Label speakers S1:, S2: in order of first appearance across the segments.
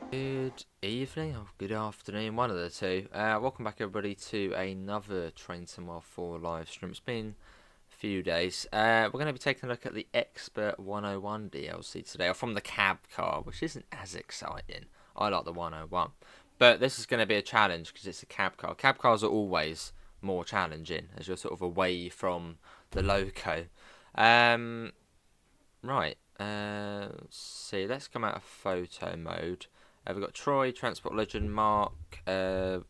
S1: Good evening or good afternoon, one of the two. Welcome back everybody to another Train Sim 4 live stream. It's been a few days. We're going to be taking a look at the Expert 101 DLC today, or from the cab car, which isn't as exciting. I like the 101. But this is going to be a challenge because it's a cab car. Cab cars are always more challenging as you're sort of away from the loco. Right, let's see, let's come out of photo mode. We've got Troy, Transport Legend, Mark, Kizzle,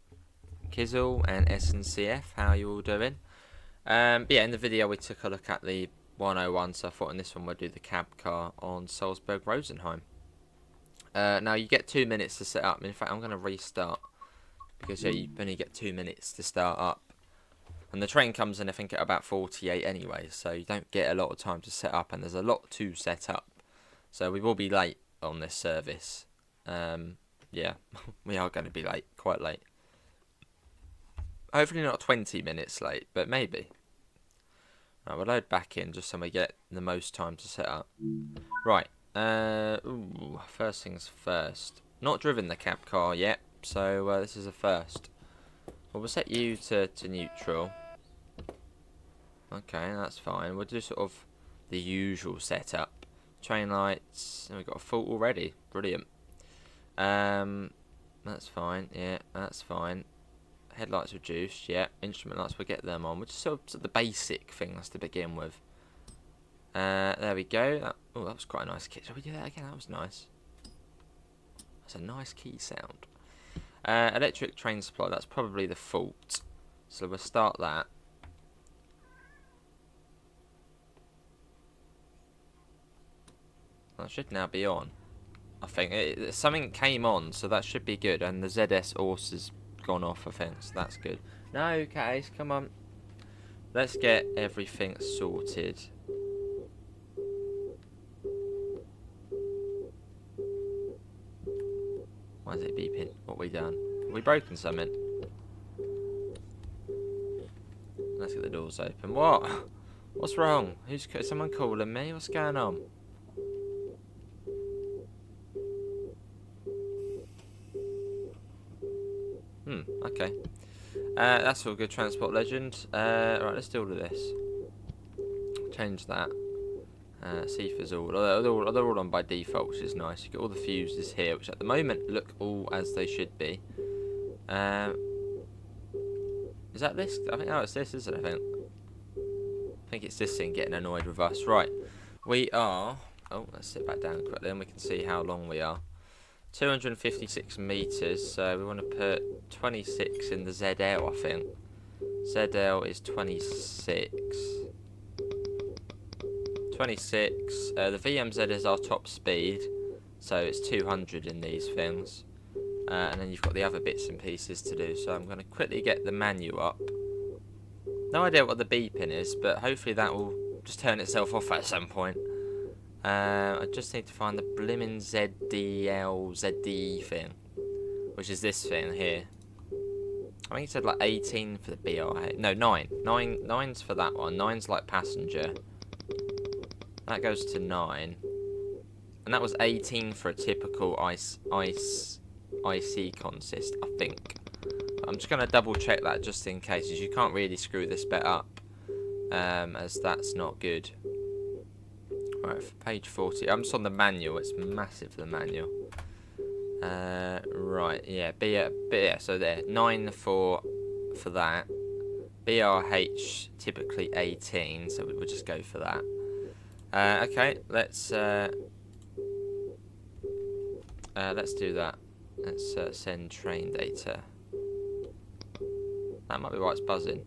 S1: and SNCF. How are you all doing? But yeah, in the video we took a look at the 101, so I thought in this one we'll do the cab car on Salzburg, Rosenheim. Now you get 2 minutes to set up. In fact, I'm going to restart because yeah, you only get 2 minutes to start up. And the train comes in, I think, at about 48 anyway, so you don't get a lot of time to set up, and there's a lot to set up. So we will be late on this service. Yeah, we are going to be late, quite late. Hopefully not 20 minutes late, but maybe. Right, we'll load back in just so we get the most time to set up. Right, first things first. Not driven the cab car yet, so this is a first. Well, we'll set you to neutral. Okay, that's fine. We'll do sort of the usual setup. Train lights, and we've got a fault already. Brilliant. That's fine. Yeah, that's fine. Headlights reduced. Yeah, instrument lights, we'll get them on. Which is sort of the basic things to begin with. There we go. Oh, that was quite a nice key. Shall we do that again? That was nice. That's a nice key sound. Electric train supply, that's probably the fault. So we'll start that. That should now be on. I think something came on, so that should be good. And the ZS horse has gone off, I think, so that's good. No, Case, come on. Let's get everything sorted. Why is it beeping? What have we done? Have we broken something? Let's get the doors open. What? What's wrong? Is someone calling me? What's going on? Okay. That's all good, Transport Legend. Right, let's do all of this. Change that. See if there's all. They're all on by default, which is nice. You get all the fuses here, which at the moment look all as they should be. Is that this? I think it's this, isn't it? I think it's this thing getting annoyed with us. Right, we are. Oh, let's sit back down quickly, and we can see how long we are. 256 meters. So we want to put 26 in the ZL, I think. ZL is 26. 26. The VMZ is our top speed, so it's 200 in these things. And then you've got the other bits and pieces to do. So I'm going to quickly get the menu up. No idea what the beeping is, but hopefully that will just turn itself off at some point. I just need to find the blimmin' ZDE thing, which is this thing here. I think it said like 18 for the BR. No, 9. 9's for that one. 9's like passenger. That goes to 9. And that was 18 for a typical IC consist, I think. I'm just going to double check that just in case, as you can't really screw this bit up, as that's not good. Right, for page 40. I'm just on the manual. It's massive, the manual. Right, yeah, yeah, so there. 9 for that. BRH, typically 18, so we'll just go for that. Okay, let's do that. Let's send train data. That might be why it's buzzing.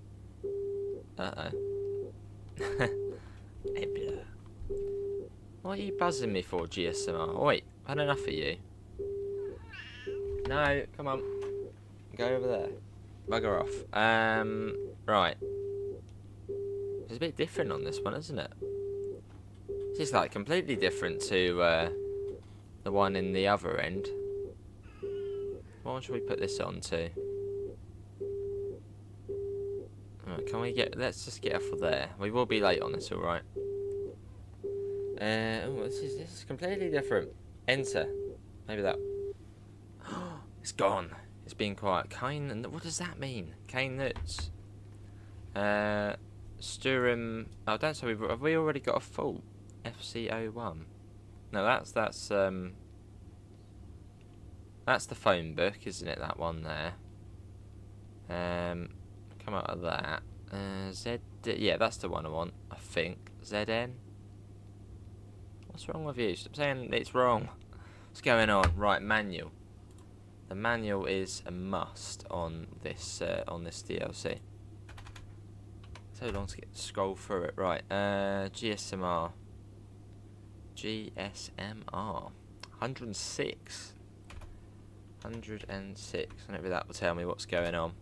S1: Hey, blur. What are you buzzing me for, GSMR? Oh, wait, I've had enough of you. No, come on. Go over there. Bugger off. Right. It's a bit different on this one, isn't it? This is like completely different to the one in the other end. What should we put this on to? Can we get... Let's just get off of there. We will be late on this, alright. Oh, this is completely different. Enter. Maybe that... It's gone. It's been quiet. Cane... What does that mean? Cane nuts. Sturm... Oh, don't say have we already got a full FC01? No, that's the phone book, isn't it? That one there. Come out of that. Yeah, that's the one I want. I think ZN. What's wrong with you? Stop saying it's wrong. What's going on? Right, manual. The manual is a must on this DLC. So long to scroll through it. Right, GSMR. GSMR. 106. 106. Maybe that will tell me what's going on.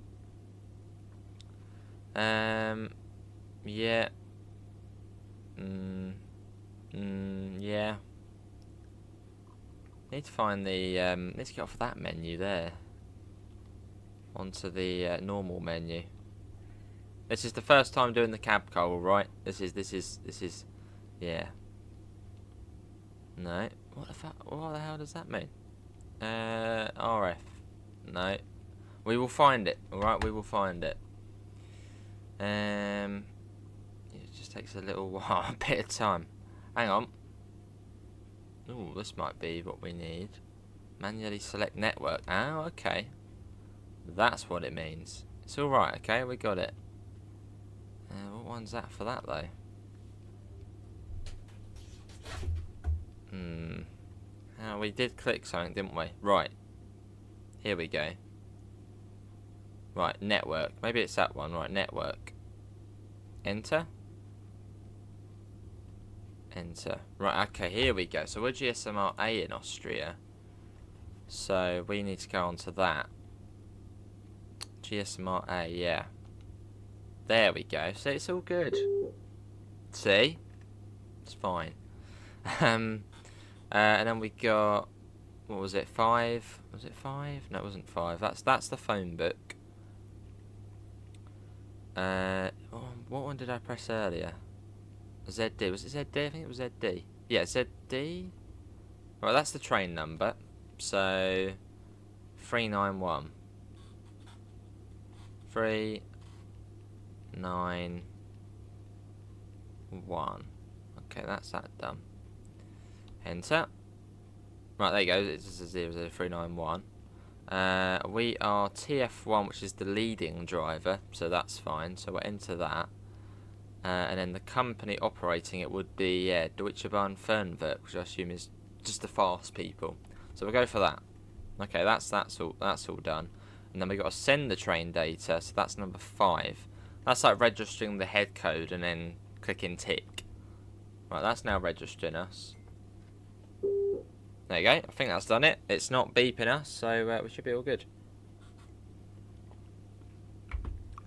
S1: Yeah. Yeah. Need to find the, need to get off of that menu there. Onto the normal menu. This is the first time doing the cab car, alright? This is, yeah. No. What the hell does that mean? RF. No. We will find it, alright? We will find it. It just takes a little while, a bit of time. Hang on. Ooh, this might be what we need. Manually select network. Oh, okay. That's what it means. It's alright, okay? We got it. What one's that for that, though? Oh, we did click something, didn't we? Right. Here we go. Right, network. Maybe it's that one. Right, network. Enter. Enter. Right, okay, here we go. So we're GSMR A in Austria. So we need to go on to that. GSMR A, yeah. There we go. So it's all good. See? It's fine. And then we got... What was it? 5? Was it 5? No, it wasn't 5. That's the phone book. What one did I press earlier? ZD. Was it ZD? I think it was ZD. Yeah, ZD. Right, that's the train number. So 391. 391. Okay, that's that done. Enter. Right, there you go. It's a 00391. We are TF1, which is the leading driver, so that's fine. So we'll enter that. And then the company operating it would be Deutsche Bahn Fernwerk, which I assume is just the fast people. So we'll go for that. Okay, that's all done. And then we got to send the train data, so that's number 5. That's like registering the head code and then clicking tick. Right, that's now registering us. There you go. I think that's done it. It's not beeping us, so we should be all good.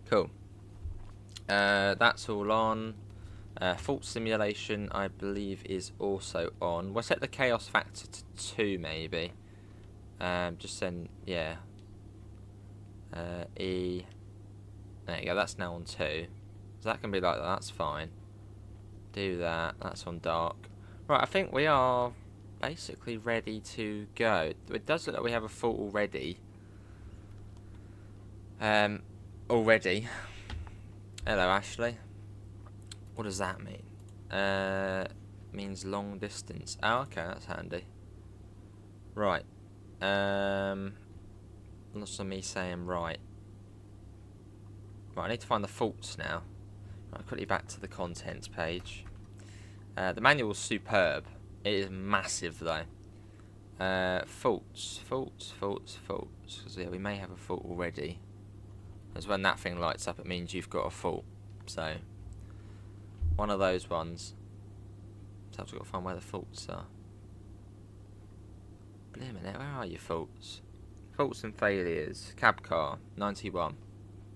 S1: Cool. That's all on. Fault simulation, I believe, is also on. We'll set the chaos factor to 2, maybe. Just send, yeah. E. There you go. That's now on 2. So that can be like that. That's fine. Do that. That's on dark. Right. I think we are basically ready to go. It does look like we have a fault already. Already. Hello, Ashley. What does that mean? Means long distance. Oh, okay, that's handy. Right. Lots of me saying right. Right, I need to find the faults now. Right, quickly back to the contents page. The manual's superb. It is massive though. Faults. Because yeah, we may have a fault already. Because when that thing lights up, it means you've got a fault. So, one of those ones. So I've got to find where the faults are. Blimey, where are your faults? Faults and failures. Cab car, 91.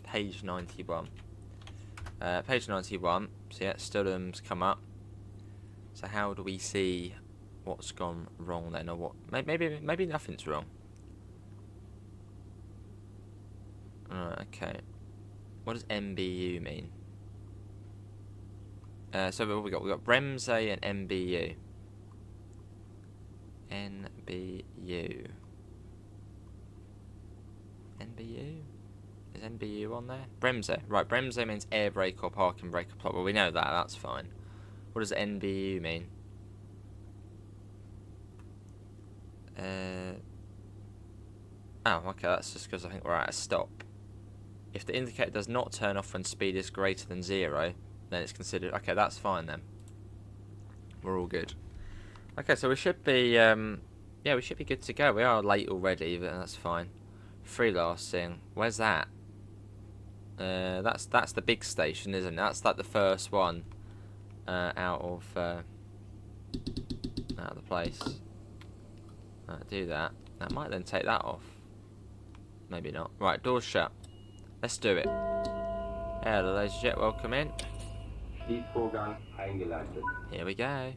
S1: Page 91. Page 91. So yeah, Studham's come up. So how do we see what's gone wrong then, or what? Maybe nothing's wrong. Alright, okay. What does MBU mean? So what we got? We got Bremse and MBU. NBU. NBU? Is NBU on there? Bremse. Right, Bremse means air brake or parking brake apply. Well, we know that. That's fine. What does NBU mean? Oh, okay, that's just because I think we're at a stop. If the indicator does not turn off when speed is greater than 0, then it's considered... Okay, that's fine then. We're all good. Okay, so we should be... yeah, we should be good to go. We are late already, but that's fine. Freelancing. Where's that? That's the big station, isn't it? That's like the first one out of the place. Do that. That might then take that off. Maybe not. Right, doors shut. Let's do it. Hello, ladies and gentlemen, welcome in.
S2: Schließvorgang eingeleitet.
S1: Here we go.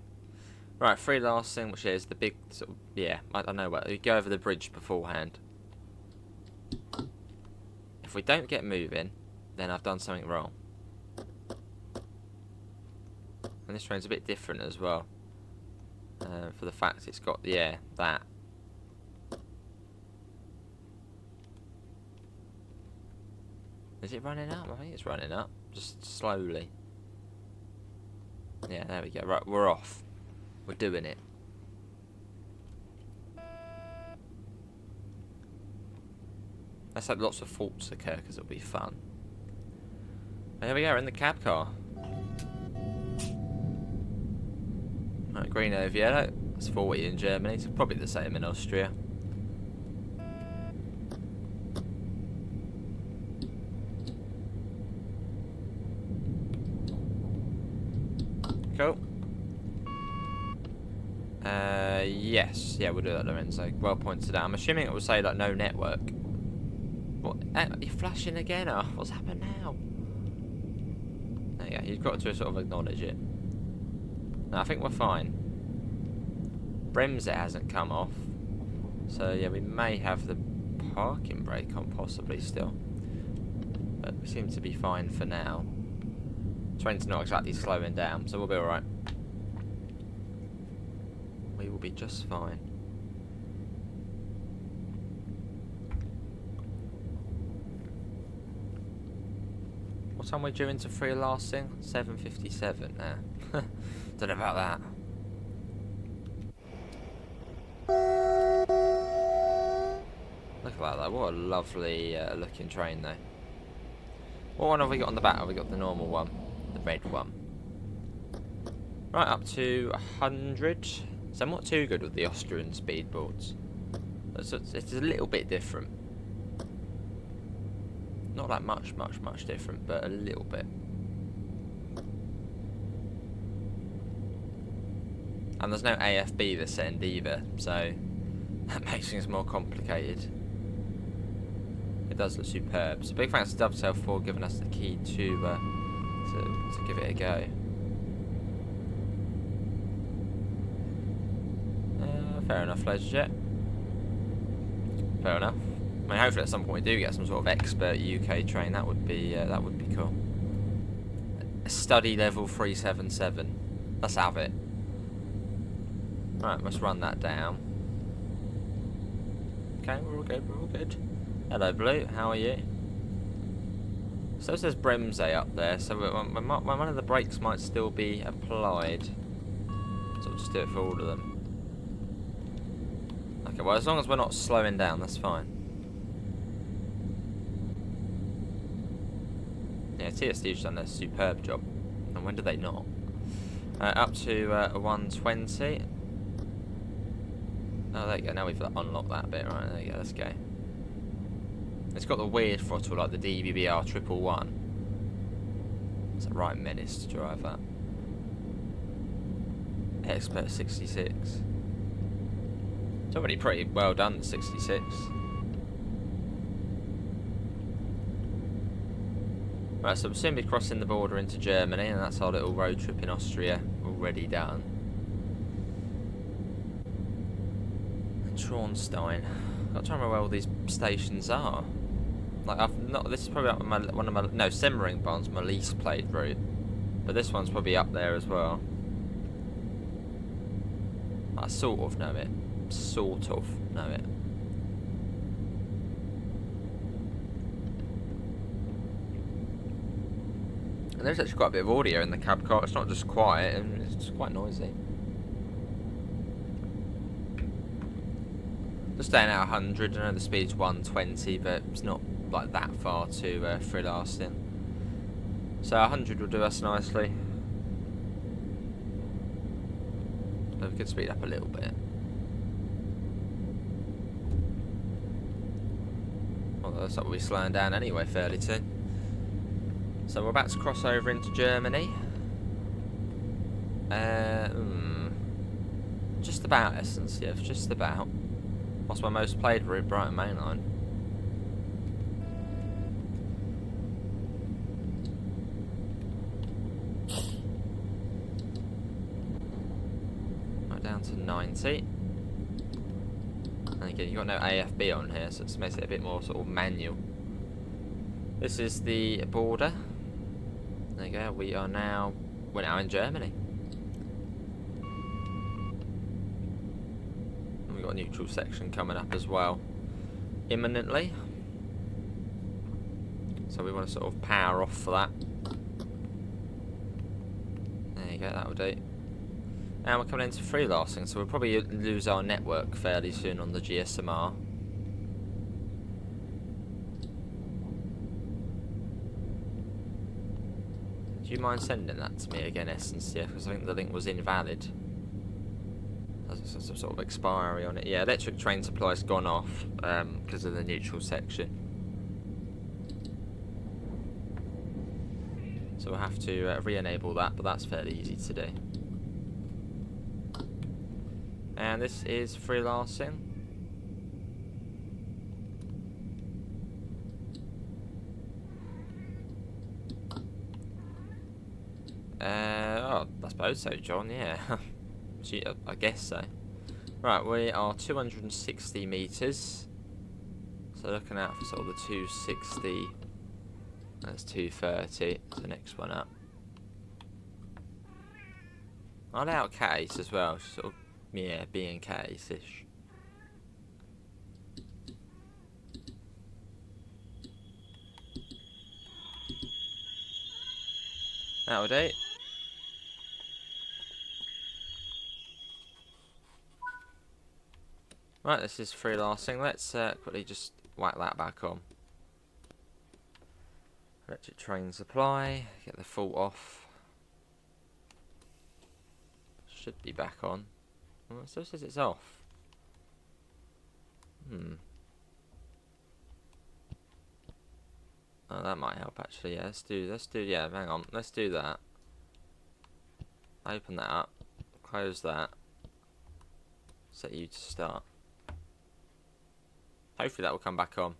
S1: Right, freelancing, which is the big sort of, yeah, I don't know what. We go over the bridge beforehand. If we don't get moving, then I've done something wrong. And this train's a bit different as well. For the fact it's got, yeah, that. Is it running up? I think it's running up. Just slowly. Yeah, there we go. Right, we're off. We're doing it. Let's hope lots of faults occur because it'll be fun. There we go, we're in the cab car. Right, green over yellow. That's 40 in Germany. It's probably the same in Austria. Cool. Yes. Yeah, we'll do that, Lorenzo. Well pointed out. I'm assuming it will say, like, no network. What? You're flashing again? Oh, what's happened now? There you go. You've got to sort of acknowledge it. No, I think we're fine. Bremse hasn't come off. So, yeah, we may have the parking brake on possibly still. But we seem to be fine for now. Train's not exactly slowing down, so we'll be alright. We will be just fine. What time are we due into freelancing? 7:57 now. Don't know about that. Look at that though, what a lovely looking train though. What one have we got on the back? Have we got the normal one? The red one. Right, up to 100. So I'm not too good with the Austrian speedboards. It's a little bit different. Not like much different, but a little bit. And there's no AFB this end either, so that makes things more complicated. It does look superb. So big thanks to Dovetail for giving us the key to give it a go. Fair enough, Leisure. Fair enough. I mean, hopefully at some point we do get some sort of expert UK train. That would be cool. A study level 377. Let's have it. Right, let's run that down. Okay, we're all good. We're all good. Hello, Blue. How are you? So it says Bremse up there. So one of the brakes might still be applied. So we'll just do it for all of them. Okay, well, as long as we're not slowing down, that's fine. Yeah, TSD's done a superb job. And when do they not? Up to 120. Oh, there you go. Now we've unlocked that bit. Right, there you go. Let's go. It's got the weird throttle like the DBBR 111. It's a right menace to drive that. Expert 66. It's already pretty well done, the 66. Right, so we'll soon be crossing the border into Germany, and that's our little road trip in Austria already done. And Traunstein. I've got to remember where all these stations are. Like I've not. This is probably up my one of my no Semmering Barn's my least played route, but this one's probably up there as well. I sort of know it. Sort of know it. And there's actually quite a bit of audio in the cab car. It's not just quiet, and it's quite noisy. Just staying at 100. I know the speed's 120, but it's not like that far to free lasting. So 100 will do us nicely. So we could speed up a little bit. Although that's what we're slowing down anyway fairly soon. So we're about to cross over into Germany. Just about SNCF, just about. What's my most played route? Brighton Main Line. Right down to 90. And again, you've got no AFB on here, so it makes it a bit more sort of manual. This is the border. There you go, we're now in Germany. And we've got a neutral section coming up as well, imminently. So we want to sort of power off for that. There you go, that'll do. And we're coming into freelancing, so we'll probably lose our network fairly soon on the GSMR. Do you mind sending that to me again, SNCF? Because I think the link was invalid. There's some sort of expiry on it. Yeah, electric train supply's gone off because of the neutral section. So we'll have to re-enable that, but that's fairly easy to do. And this is freelancing. Oh, I suppose so, John, yeah. I guess so. Right, we are 260 metres. So looking out for sort of the 260. That's 230. That's the next one up. I'll lay out Case as well, sort of, yeah, being Case-ish. That'll do. Right, this is freelancing. Let's quickly just whack that back on. Electric train supply. Get the fault off. Should be back on. Well, it still says it's off. Oh, that might help actually. Yeah, let's do. Yeah, hang on. Let's do that. Open that up. Close that. Set you to start. Hopefully that will come back on.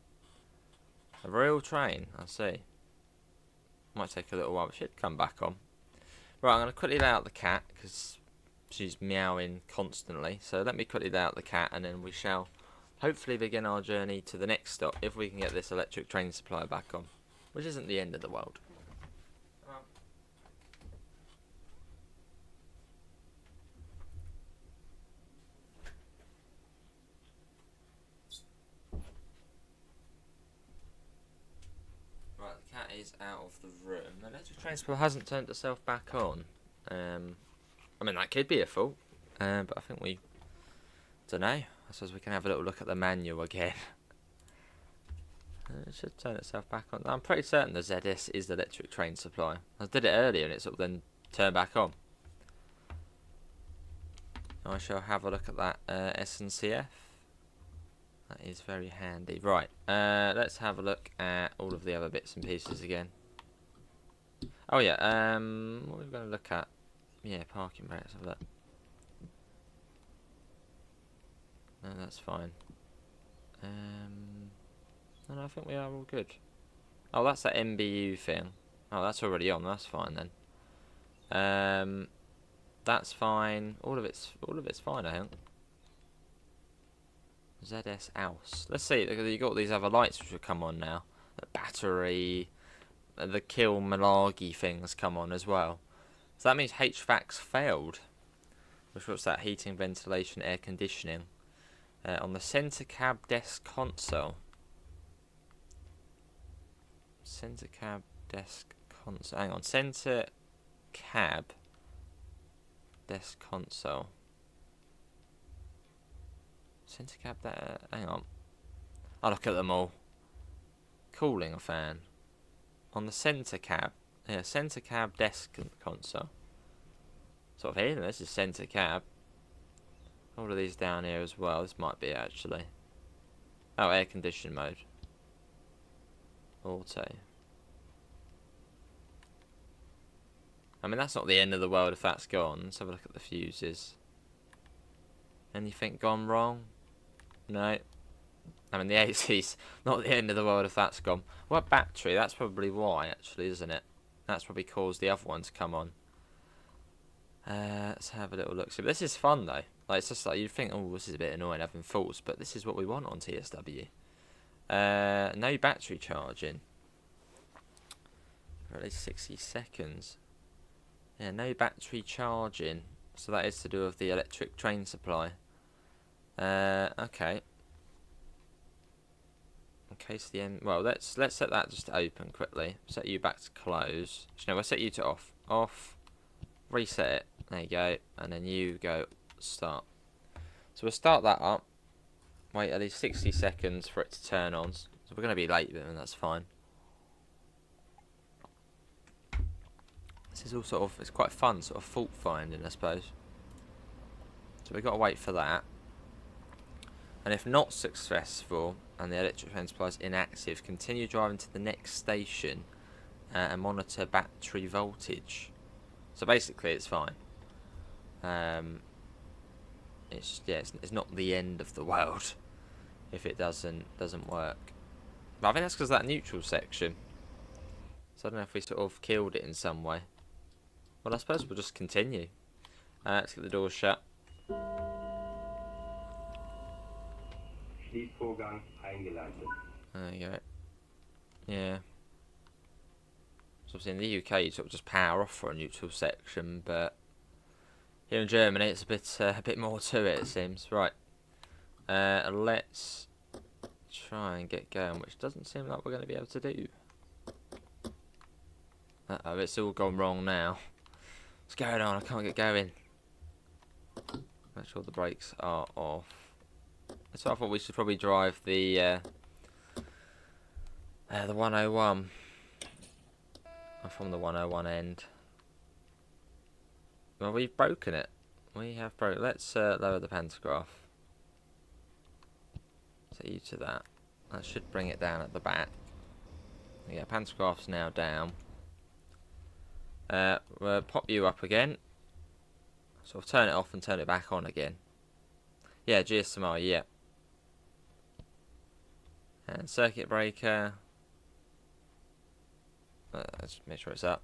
S1: A real train, I see. Might take a little while, but should come back on. Right, I'm going to quickly lay out the cat, because she's meowing constantly. So let me quickly lay out the cat, and then we shall hopefully begin our journey to the next stop, if we can get this electric train supply back on. Which isn't the end of the world. Is out of the room. The electric train supply hasn't turned itself back on. I mean, that could be a fault, but I think we don't know. I suppose we can have a little look at the manual again. It should turn itself back on. I'm pretty certain the ZS is the electric train supply. I did it earlier and it sort of then turned back on. I shall have a look at that SNCF. That is very handy. Right, let's have a look at all of the other bits and pieces again. Oh yeah, what are we going to look at? Yeah, parking brake, let's have a look. No, that's fine. No, I think we are all good. Oh, that's that MBU thing. Oh, that's already on, that's fine then. That's fine. All of it's fine, I think. ZS Aus. Let's see, you've got these other lights which will come on now. the battery, the kill Malagi things come on as well. So that means HVAC's failed. What's that? Heating, ventilation, air conditioning. On the centre cab desk console. Centre cab desk console. Hang on. Centre cab desk console. Centre cab there. Hang on. I'll look at them all. Cooling fan. On the centre cab. Yeah, centre cab desk console. Sort of here. This is centre cab. All of these down here as well. This might be actually. Oh, air condition mode. Auto. I mean, that's not the end of the world if that's gone. Let's have a look at the fuses. Anything gone wrong? No. I mean, the AC's not the end of the world if that's gone. What battery? That's probably why, actually, isn't it? That's probably caused the other one to come on. Let's have a little look. So this is fun, though. Like, it's just like, you'd think, oh, this is a bit annoying having faults, but this is what we want on TSW. No battery charging. For at least 60 seconds. Yeah, no battery charging. So that is to do with the electric train supply. Okay. In case the end. Well, let's set that just to open quickly. Set you back to close. No, we'll set you to off. Off. Reset it. There you go. And then you go start. So we'll start that up. Wait at least 60 seconds for it to turn on. So we're going to be late, but that's fine. This is all sort of, it's quite fun, sort of fault finding, I suppose. So we've got to wait for that. And if not successful, and the electric train supply is inactive, continue driving to the next station and monitor battery voltage. So basically, it's fine. It's not the end of the world if it doesn't work. But I think that's because of that neutral section. So I don't know if we sort of killed it in some way. Well, I suppose we'll just continue. Let's get the doors shut.
S2: Schließvorgang eingeleitet.
S1: There you go. Yeah. So obviously in the UK you sort of just power off for a neutral section, but here in Germany it's a bit more to it seems. Right. Let's try and get going, which doesn't seem like we're going to be able to do. Uh-oh, it's all gone wrong now. What's going on? I can't get going. Make sure the brakes are off. So I thought we should probably drive the 101. From the 101 end. Well, we've broken it. We have broken. Let's lower the pantograph. Set you to that. That should bring it down at the back. Yeah, pantograph's now down. We'll pop you up again. Sort of turn it off and turn it back on again. Yeah, GSMR, yeah. And circuit breaker. Let's make sure it's up.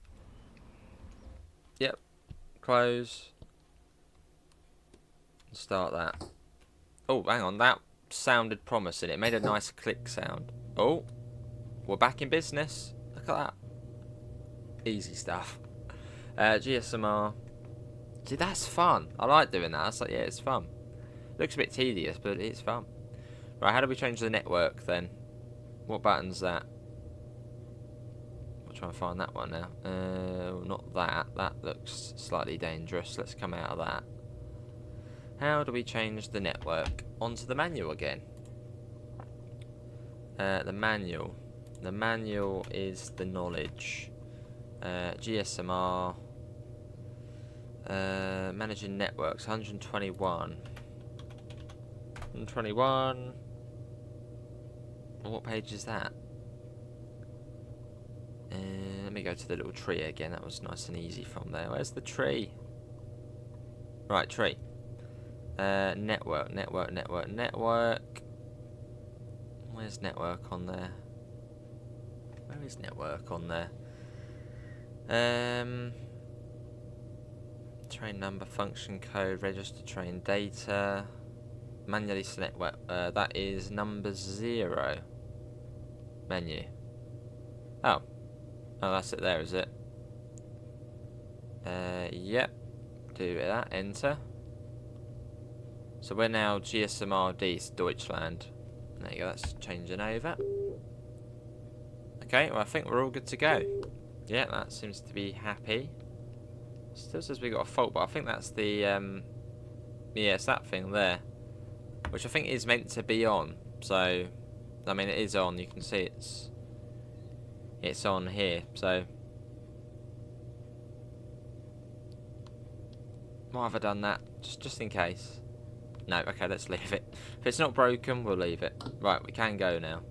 S1: Yep. Close. Start that. Oh, hang on. That sounded promising. It made a nice click sound. Oh. We're back in business. Look at that. Easy stuff. GSMR. See, that's fun. I like doing that. It's like, yeah, it's fun. Looks a bit tedious, but it's fun. Right, how do we change the network then? What button's that? I'll try and find that one now. Not that. That looks slightly dangerous. Let's come out of that. How do we change the network? Onto the manual again. The manual. The manual is the knowledge. GSMR. Managing networks. 121. 121. What page is that? Let me go to the little tree again. That was nice and easy from there. Where's the tree? Right, tree. Network. Where's network on there? Where is network on there? Train number, function code, register train data. Manually select network. That is number 0. Menu. Oh. Oh, that's it there, is it? Yep. Do that. Enter. So we're now GSMRD Deutschland. There you go, that's changing over. Okay, well I think we're all good to go. Yeah, that seems to be happy. Still says we got a fault, but I think that's the, yeah, it's that thing there. Which I think is meant to be on. So, I mean it is on, you can see it's on here, so. Why have I done that? Just in case. No, okay, let's leave it. If it's not broken, we'll leave it. Right, we can go now.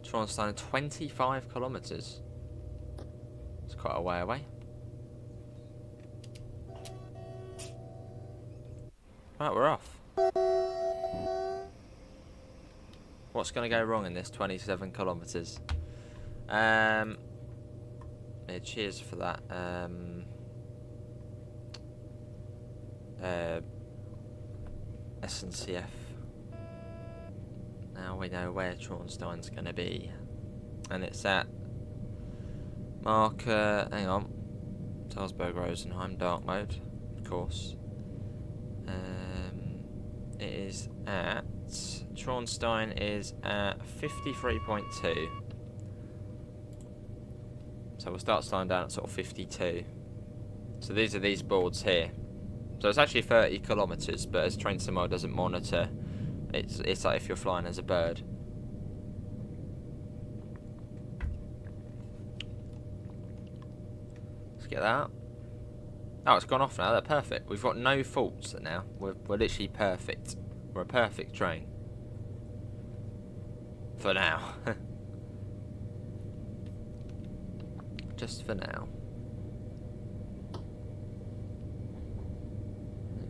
S1: Traunstein, 25 kilometres. It's quite a way away. Right, we're off. What's going to go wrong in this 27 kilometres? Yeah, cheers for that. SNCF. Now we know where Traunstein's going to be, and it's at marker. Hang on, Salzburg, Rosenheim, dark mode, of course. It is at Traunstein is at 53.2. So we'll start slowing down at sort of 52. So these are these boards here. So it's actually 30 kilometres, but as Train Sim doesn't monitor, it's like if you're flying as a bird. Let's get that. Oh, it's gone off now. They're perfect. We've got no faults now. We're literally perfect. We're a perfect train. For now. Just for now.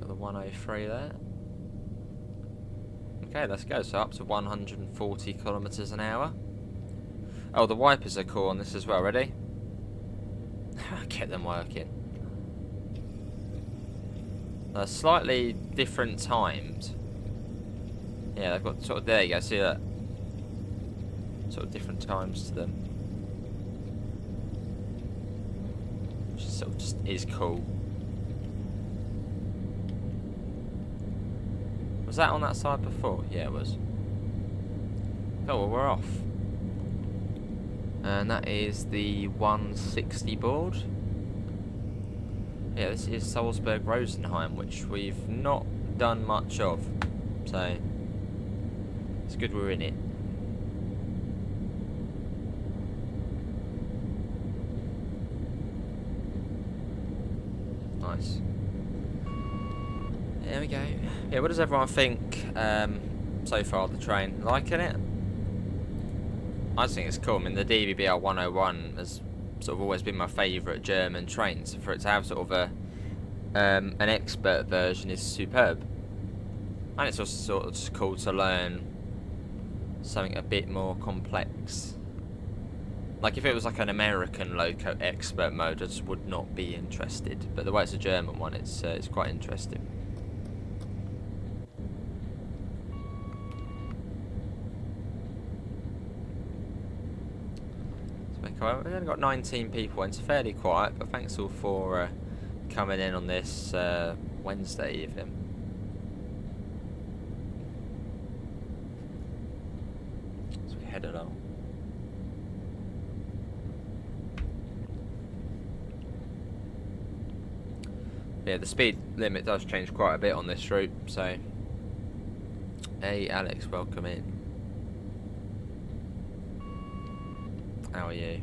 S1: Got the 103 there. Okay, let's go. So up to 140 kilometres an hour. Oh, the wipers are cool on this as well. Ready? Get them working. Slightly different times. Yeah, they've got sort of, there you go, see that? Sort of different times to them. Which sort of just is cool. Was that on that side before? Yeah, it was. Oh, well, we're off. And that is the 160 board. Yeah, this is Salzburg Rosenheim, which we've not done much of, so it's good we're in it. Nice. There we go. Yeah, what does everyone think so far of the train? Liking it? I just think it's cool. I mean, the DBBR 101 has sort of always been my favourite German train, so for it to have sort of a an expert version is superb. And it's also sort of just cool to learn something a bit more complex. Like if it was like an American loco expert mode, I just would not be interested. But the way it's a German one, it's quite interesting. We've only got 19 people, and it's fairly quiet, but thanks all for coming in on this Wednesday evening. So we headed on. Yeah, the speed limit does change quite a bit on this route, so. Hey Alex, welcome in. How are you?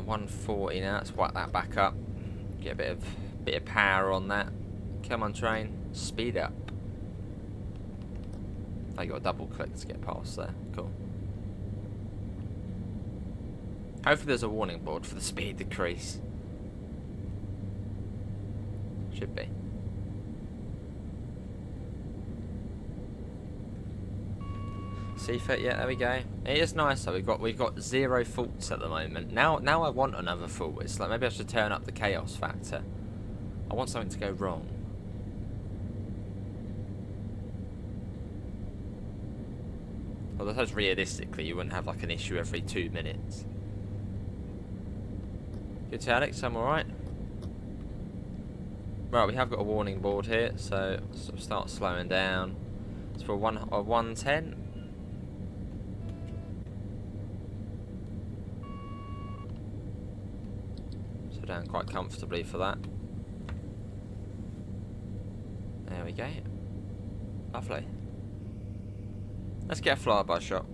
S1: 140 now. Let's whack that back up. Get a bit of power on that. Come on, train. Speed up. I got a double click to get past there. Cool. Hopefully there's a warning board for the speed decrease. Should be. Seafit, yeah, there we go. It is nice though. We've got 0 faults at the moment. Now I want another fault. It's like maybe I should turn up the chaos factor. I want something to go wrong. Well, I suppose realistically you wouldn't have like an issue every 2 minutes. Good to Alex, I'm alright. Right, we have got a warning board here, so sort of start slowing down. It's for a 110. So down quite comfortably for that. There we go. Lovely. Let's get a flyby shot.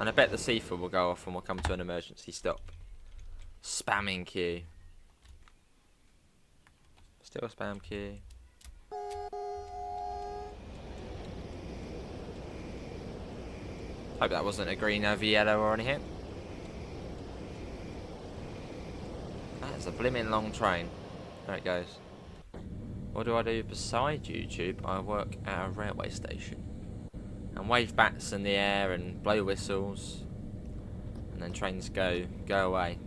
S1: And I bet the seafood will go off and we'll come to an emergency stop. Spamming queue. Still a spam queue. Hope that wasn't a green over yellow or anything. That's a blimmin' long train. There it goes. What do I do besides YouTube? I work at a railway station. And wave bats in the air and blow whistles. And then trains go away.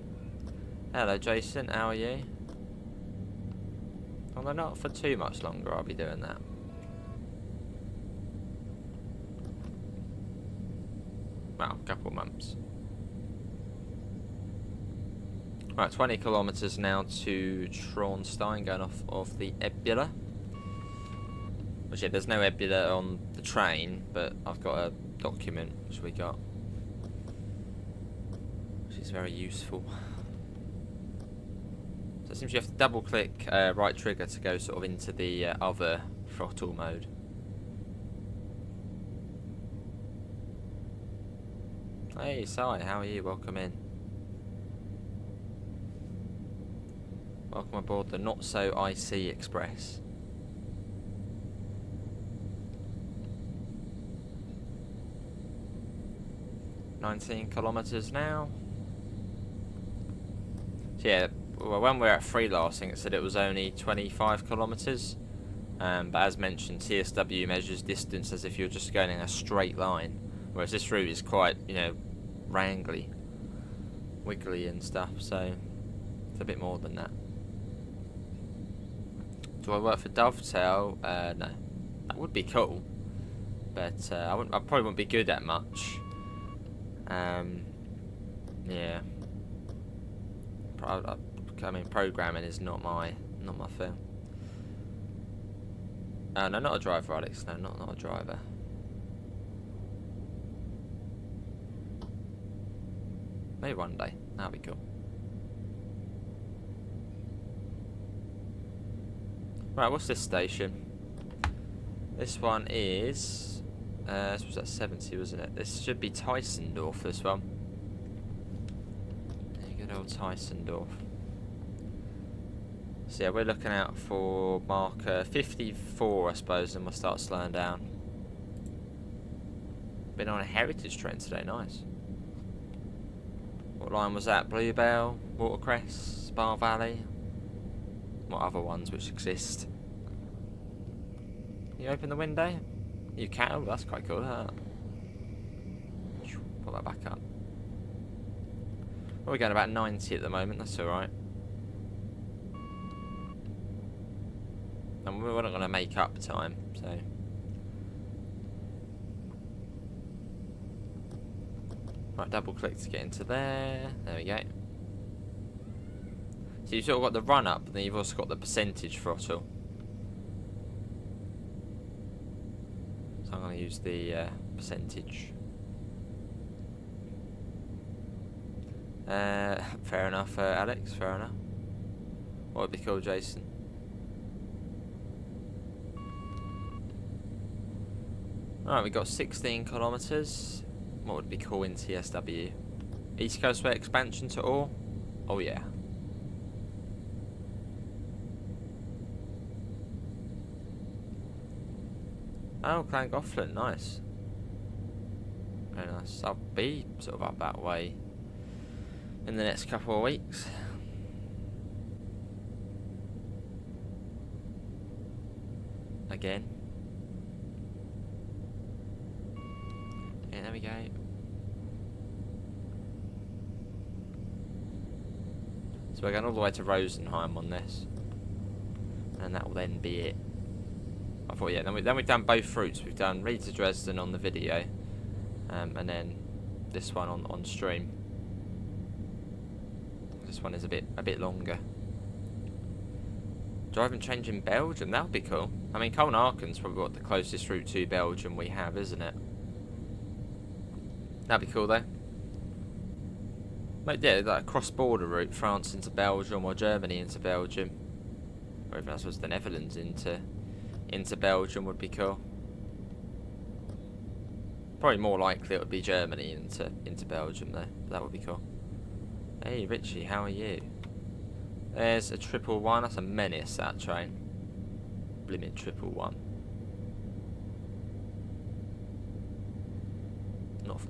S1: Hello Jason, how are you? Although not for too much longer I'll be doing that. Well, a couple of months. Right, 20 kilometres now to Traunstein, going off of the Ebula. Which, yeah, there's no Ebula on the train, but I've got a document which we got, which is very useful. So it seems you have to double click right trigger to go sort of into the other throttle mode. Hey Sai, how are you? Welcome in. Welcome aboard the Not So IC Express. $19 kilometres now. So yeah, well, when we were at freelancing, it said it was only 25 kilometres. But as mentioned, CSW measures distance as if you're just going in a straight line, whereas this route is quite, you know, wrangly, wiggly and stuff. So it's a bit more than that. Do I work for Dovetail? No, that would be cool, but I probably wouldn't be good at much. Yeah. I mean, programming is not my thing. No, not a driver, Alex. No, not a driver. Maybe one day. That'll be cool. Right, what's this station? This one is... this was at 70, wasn't it? This should be Tysendorf, this one. Good old Tysendorf. So yeah, we're looking out for marker 54, I suppose, and we'll start slowing down. Been on a heritage train today, nice. What line was that? Bluebell, Watercress, Spa Valley? What other ones which exist? Can you open the window? You can? Oh, that's quite cool, huh? Put that back up. Well, we're going about 90 at the moment, that's alright. And we're not going to make up time, so... Right, double click to get into there. There we go. So you've sort of got the run up, and then you've also got the percentage throttle. So I'm going to use the percentage. Fair enough, Alex, fair enough. What would be cool, Jason? Alright, we got 16 kilometres. What would be cool in TSW? East Coast Way expansion to Ore? Oh yeah. Oh, Llangollen, nice. Very nice. I'll be sort of up that way in the next couple of weeks. Again. Yeah, there we go. So we're going all the way to Rosenheim on this, and that will then be it. I thought, yeah, then we've done both routes. We've done Ried to Dresden on the video, and then this one on stream. This one is a bit longer. Drive and change in Belgium, that would be cool. I mean, Colnarken's probably what the closest route to Belgium we have, isn't it? That'd be cool though. Like, yeah, like a cross-border route, France into Belgium or Germany into Belgium, or even I suppose the Netherlands into Belgium would be cool. Probably more likely it would be Germany into Belgium though. That would be cool. Hey Richie, how are you? There's a 111. That's a menace, that train. Blimmin' 111.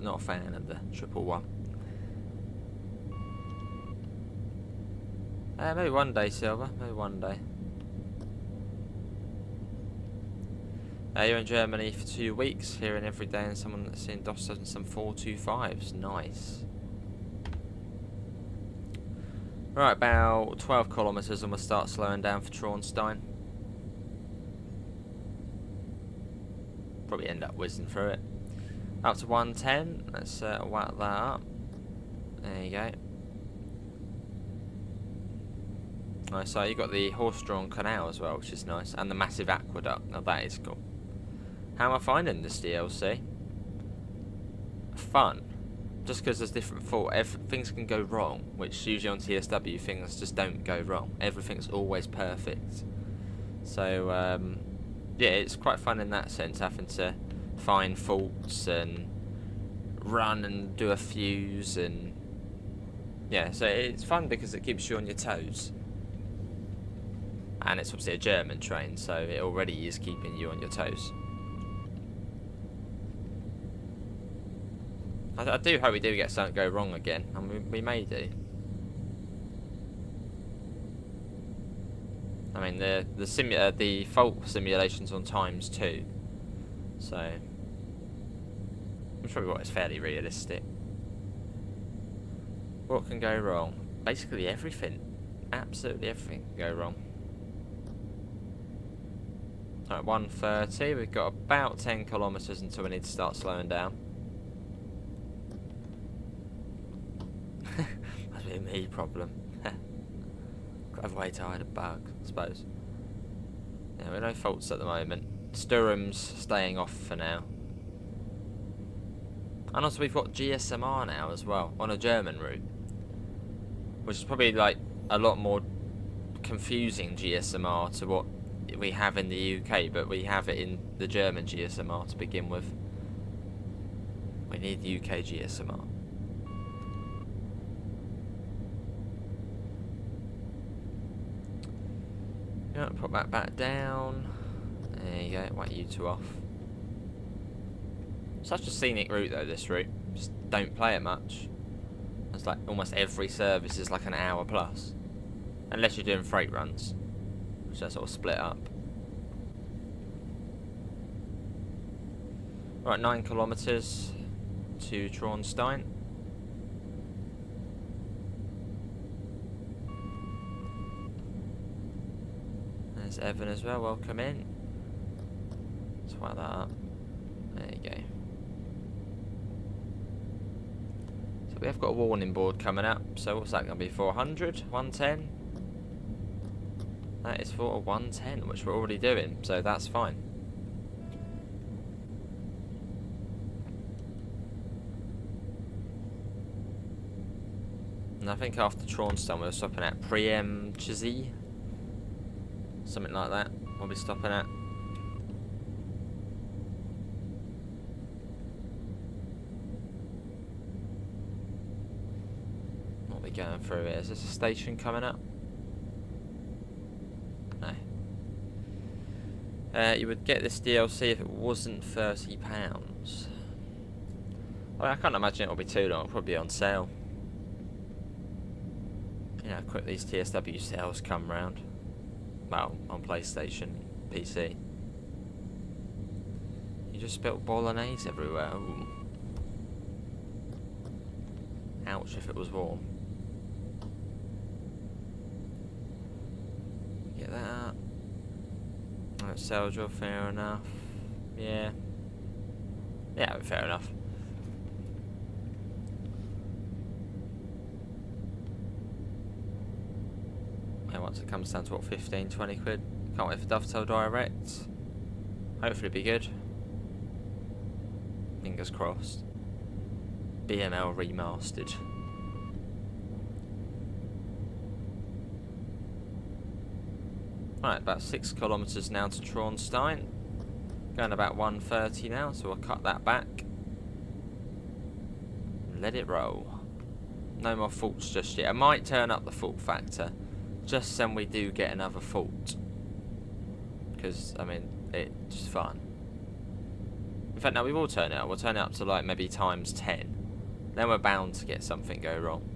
S1: Not a fan of the 111. Maybe one day, Silver. Maybe one day. You're in Germany for 2 weeks, hearing every day, and someone that's in DOS and some 425s. Nice. Right, about 12 kilometres and we'll start slowing down for Traunstein. Probably end up whizzing through it. Up to 110. Let's whack that up. There you go. Nice. So you got the horse-drawn canal as well, which is nice, and the massive aqueduct. Now that is cool. How am I finding this DLC? Fun. Just because there's different fault. Things can go wrong, which usually on TSW things just don't go wrong. Everything's always perfect. So yeah, it's quite fun in that sense, having to find faults and run and do a fuse, and yeah, so it's fun because it keeps you on your toes. And it's obviously a German train, so it already is keeping you on your toes. I do hope we do get something go wrong again, and we may do. I mean, the fault simulation's on ×2, so I'm sure what is fairly realistic. What can go wrong? Basically everything. Absolutely everything can go wrong. Alright, 1:30. We've got about 10 kilometres until we need to start slowing down. Must be a me problem. I've way to hide a bug, I suppose. Yeah, we're no faults at the moment. Sturham's staying off for now. And also we've got GSMR now as well, on a German route. Which is probably like a lot more confusing GSMR to what we have in the UK, but we have it in the German GSMR to begin with. We need the UK GSMR. Put that back down. There you go, whack you two off. Such a scenic route though, this route. Just don't play it much. It's like almost every service is like an hour plus. Unless you're doing freight runs, which are sort of split up. Right, 9 kilometres to Traunstein. There's Evan as well, welcome in. Let's whack that up. There you go. So we have got a warning board coming up. So what's that going to be? 400? 110? That is for a 110, which we're already doing, so that's fine. And I think after Traunstein we're stopping at Priemczyzy. Something like that, we'll be stopping at. What are we going through here? Is this a station coming up? No. You would get this DLC if it wasn't £30. I mean, I can't imagine it'll be too long, it'll probably be on sale. You know how quick these TSW sales come round. Well, on PlayStation, PC. You just spilled bolognese everywhere. Ooh. Ouch if it was warm. Get that. Salzburg, fair enough. Yeah. Yeah, fair enough. Once it comes down to what, 15, 20 quid. Can't wait for Dovetail Direct. Hopefully it'll be good. Fingers crossed. BML remastered. Right, about 6 kilometres now to Traunstein. Going about 130 now, so we'll cut that back. Let it roll. No more faults just yet. I might turn up the fault factor, just then we do get another fault. Because, I mean, it's fun. In fact, no, we will turn it up. We'll turn it up to, like, maybe times 10. Then we're bound to get something go wrong.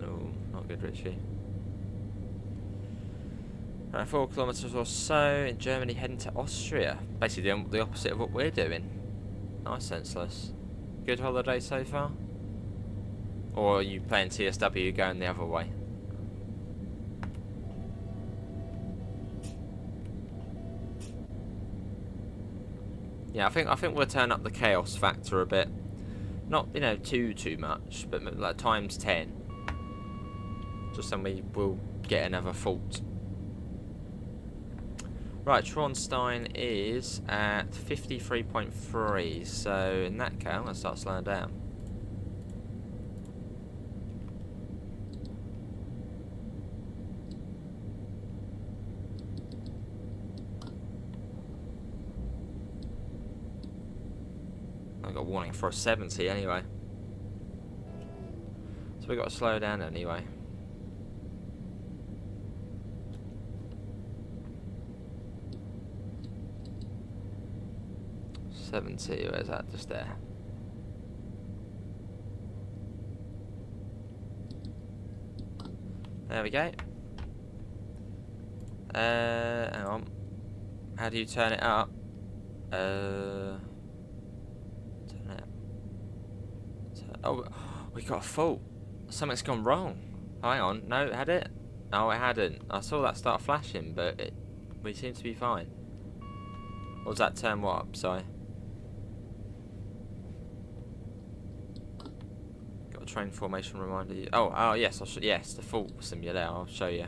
S1: Oh, not good, Richie. 4 kilometres or so in Germany, heading to Austria. Basically the opposite of what we're doing. Nice, senseless. Good holiday so far? Or are you playing TSW going the other way? Yeah, I think we'll turn up the chaos factor a bit. Not, you know, too much, but like times 10. Just then we will get another fault. Right, Traunstein is at 53.3, so in that case, let's start slowing down. I got a warning for a 70 anyway. So we got to slow down anyway. Where's that? Just there. There we go. Hang on. How do you turn it up? Turn it up. Oh, we got a fault. Something's gone wrong. Hang on. No, had it? Oh, it hadn't. I saw that start flashing, but we seem to be fine. Or was that turn what up? Sorry. Train formation reminder you. Oh yes, yes, the fault simulator. I'll show you.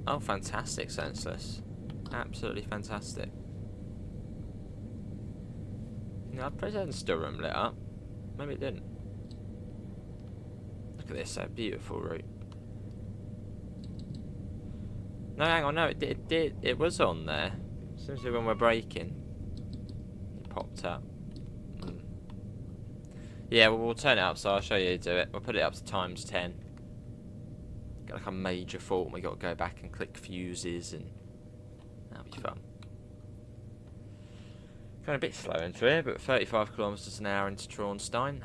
S1: Oh, fantastic, senseless. Absolutely fantastic. No, President's still room lit up. Maybe it didn't. Look at this, beautiful route. No, hang on, no, it did. It was on there. Essentially, when we're braking, it popped up. Yeah, well, we'll turn it up, so I'll show you how to do it. We'll put it up to times 10. Got like a major fault, and we got to go back and click fuses, and that'll be fun. Going a bit slow into here, but 35 kilometres an hour into Traunstein.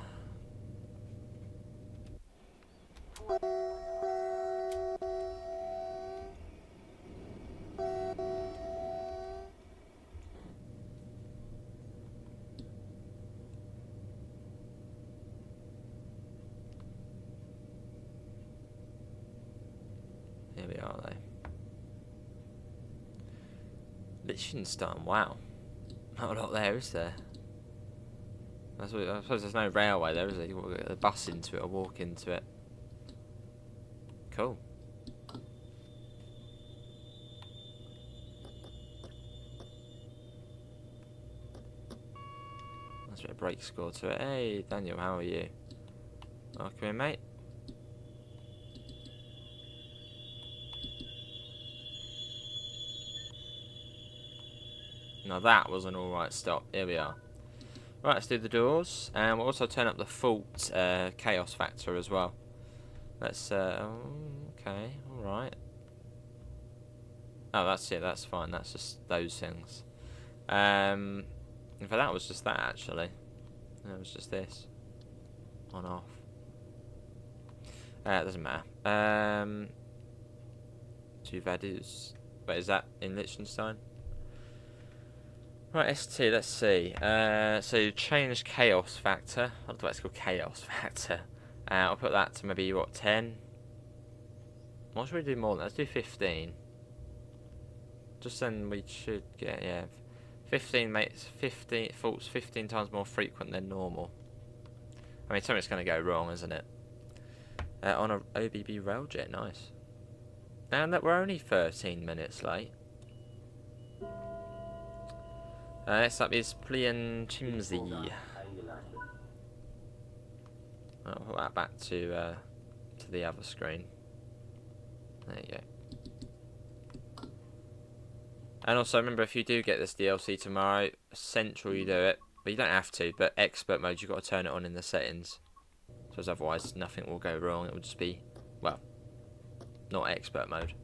S1: Here we are, though. Liechtenstein, wow. Not a lot there, is there? I suppose there's no railway there, is there? You've got to get a bus into it or walk into it. Cool. That's a bit of brake score to it. Hey, Daniel, how are you? Oh, come here, mate. Now that was an alright stop. Here we are. Right, let's do the doors. And we'll also turn up the fault chaos factor as well. Let's, okay, alright. Oh, that's it, that's fine. That's just those things. In fact, that was just that, actually. It was just this. On, off. It doesn't matter. Two values. Wait, is that in Liechtenstein? Right, ST, let's see. So change chaos factor. I don't know why it's called chaos factor. I'll put that to maybe, what, 10? What should we do more than that? Let's do 15. Just then we should get, yeah, 15 mates, 15 faults 15 times more frequent than normal. I mean, something's going to go wrong, isn't it? On a OBB railjet, nice. And that we're only 13 minutes late. Next up is Plian Chimsey.
S2: Eingeleitet.
S1: I'll put that back to the other screen. There you go. And also remember, if you do get this DLC tomorrow, Central you do it, but you don't have to. But Expert mode, you've got to turn it on in the settings, so as otherwise nothing will go wrong. It will just be, well, not Expert mode.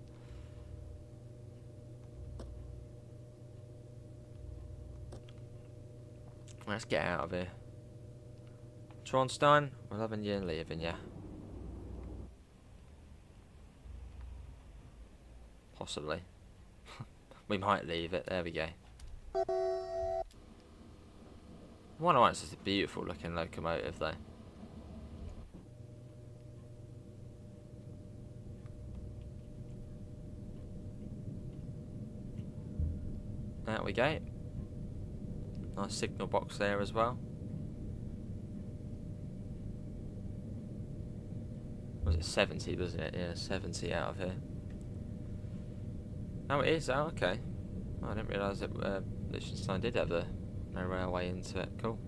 S1: Let's get out of here. Tronstein, we're loving you and leaving you. Possibly. We might leave it. There we go. One of is a beautiful looking locomotive though. There we go. Nice signal box there as well. Was it 70, wasn't it? Yeah, 70 out of here. Oh, it is? Oh, okay. Oh, I didn't realise that Liechtenstein did have a railway into it. Cool.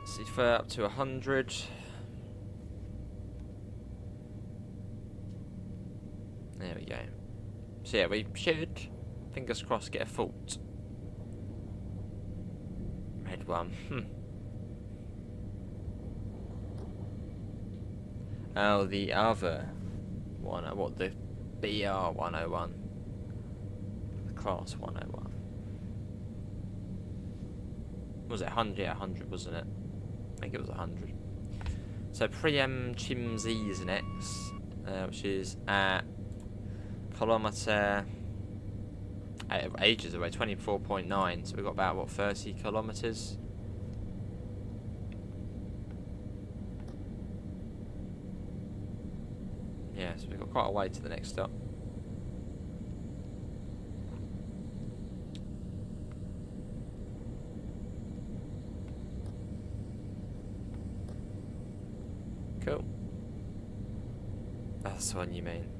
S1: See, for up to 100. There we go. So yeah, we should, fingers crossed, get a fault. Red one. Oh, the other one. What, the BR 101? The Class 101. Was it 100? Yeah, 100, wasn't it? I think it was 100. So Priam Chimsey is next, which is at kilometre, ages away, 24.9. So we've got about, what, 30 kilometres? Yeah, so we've got quite a way to the next stop. Cool. That's the one you mean.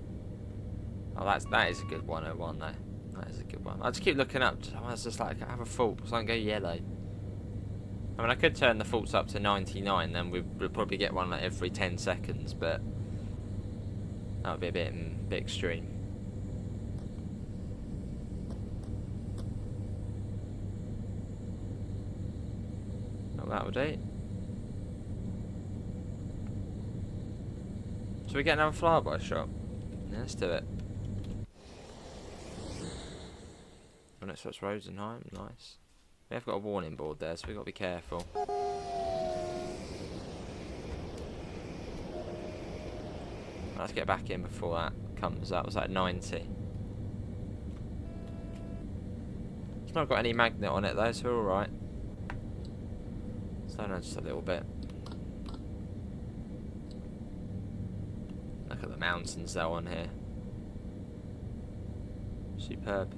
S1: Oh, that is a good 101 though. That is a good one. I just keep looking up. I was just like, I have a fault, so I can go yellow. I mean, I could turn the faults up to 99, then we'd probably get one like every 10 seconds, but that would be a bit extreme. Oh, that would do. Should we get another flyby shot? Yeah, let's do it. Oh, next up's Rosenheim. Nice. We have got a warning board there, so we've got to be careful. Let's get back in before that comes up. It was like 90. It's not got any magnet on it though, so we're alright. Slow down just a little bit. Look at the mountains though on here. Superb.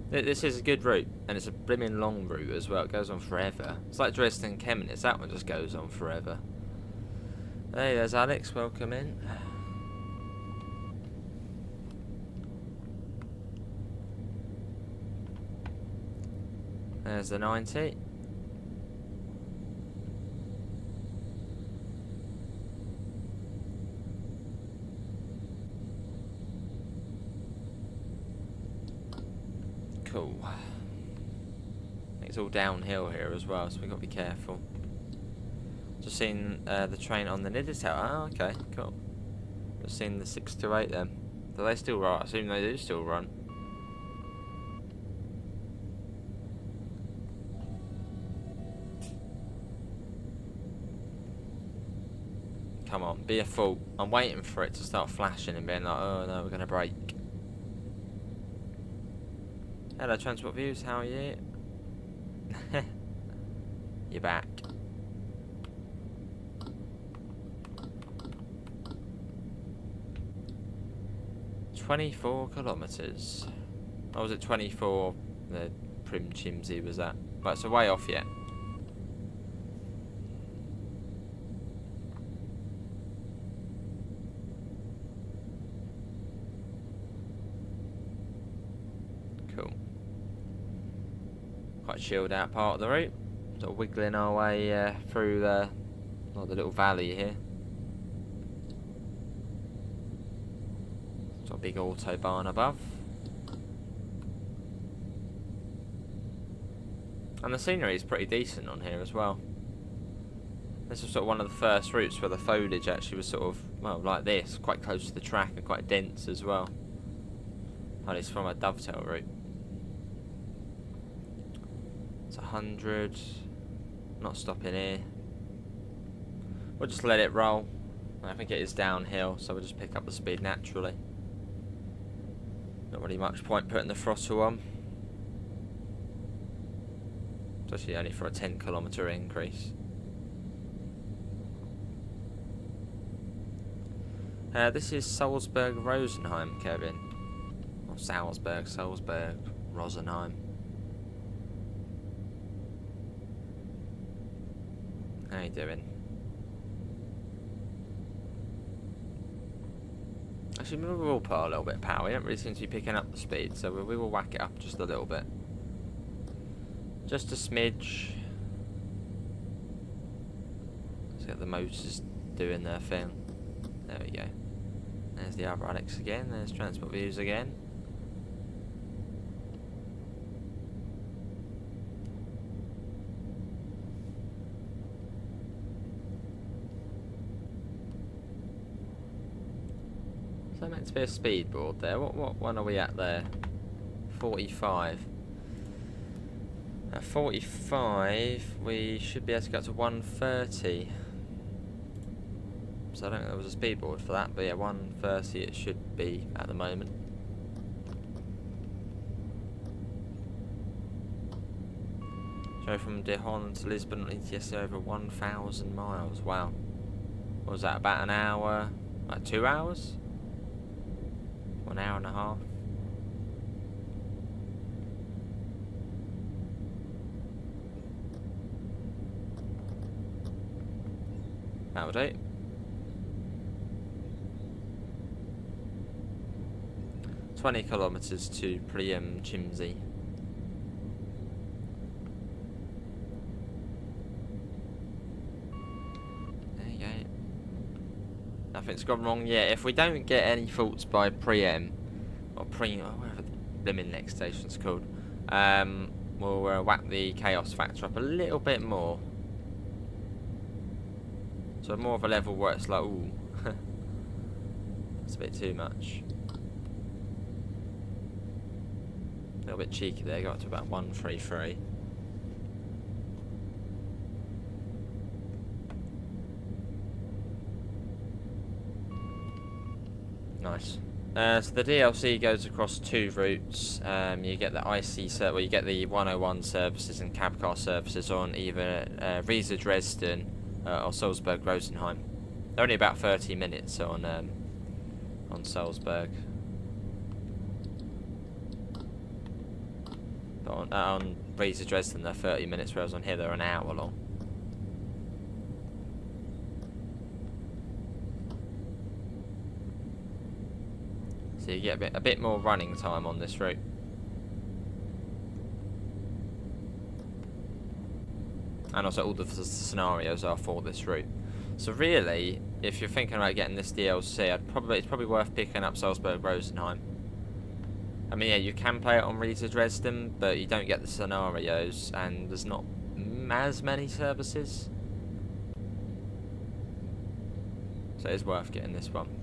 S1: This is a good route, and it's a blimmin' long route as well. It goes on forever. It's like Dresden Chemnitz. That one just goes on forever. Hey, there's Alex. Welcome in. There's the 90. Cool. I think it's all downhill here as well, so we've got to be careful. Just seen the train on the Niedertal. Oh, okay, cool. Just seen the 6 to 8 then. Do they still run? I assume they do still run. Come on, be a fool. I'm waiting for it to start flashing and being like, oh no, we're going to break. Hello, Transport Views, how are you? You're back. 24 kilometres. Or was it 24 the Prim Chimsey was at? Right, so way off yet. Cool. Quite chilled out part of the route. Sort of wiggling our way through the little valley here. Got a big autobahn above. And the scenery is pretty decent on here as well. This was sort of one of the first routes where the foliage actually was sort of, well, like this, quite close to the track and quite dense as well. At least from a dovetail route. It's 100. Not stopping here. We'll just let it roll. I think it is downhill, so we'll just pick up the speed naturally. Not really much point putting the throttle on. Especially only for a 10-kilometre increase. This is Salzburg, Rosenheim, Kevin. Or Salzburg, Rosenheim. How you doing? Actually, we will put a little bit of power. We don't really seem to be picking up the speed, so we will whack it up just a little bit. Just a smidge. Let's get the motors doing their thing. There we go. There's the other Alex again. There's transport views again. So meant to be a speed board there. What one are we at there? 45. At 45, we should be able to go up to 130. So I don't think there was a speed board for that, but yeah, 130 it should be at the moment. So from De Holland to Lisbon, ETS over 1,000 miles. Wow. What was that, about an hour? Like 2 hours? 1 hour and a half? That would do. "20 kilometres to Priam Chimsey." There you go. Nothing's gone wrong yet. If we don't get any faults by Priam, or whatever the blimmin' next station's called, we'll whack the chaos factor up a little bit more. So more of a level where it's like, ooh, that's a bit too much. A little bit cheeky there, got up to about 133. Nice. So the DLC goes across 2 routes. You get the well, you get the 101 services and cab car services on either Riesa Dresden or Salzburg Rosenheim. They're only about 30 minutes on Salzburg. But on Riesa Dresden they're 30 minutes, whereas on here they're an hour long. So you get a bit more running time on this route. And also all the scenarios are for this route. So really, if you're thinking about getting this DLC, it's probably worth picking up Salzburg Rosenheim. I mean, yeah, you can play it on Riesa Dresden, but you don't get the scenarios, and there's not as many services. So it's worth getting this one.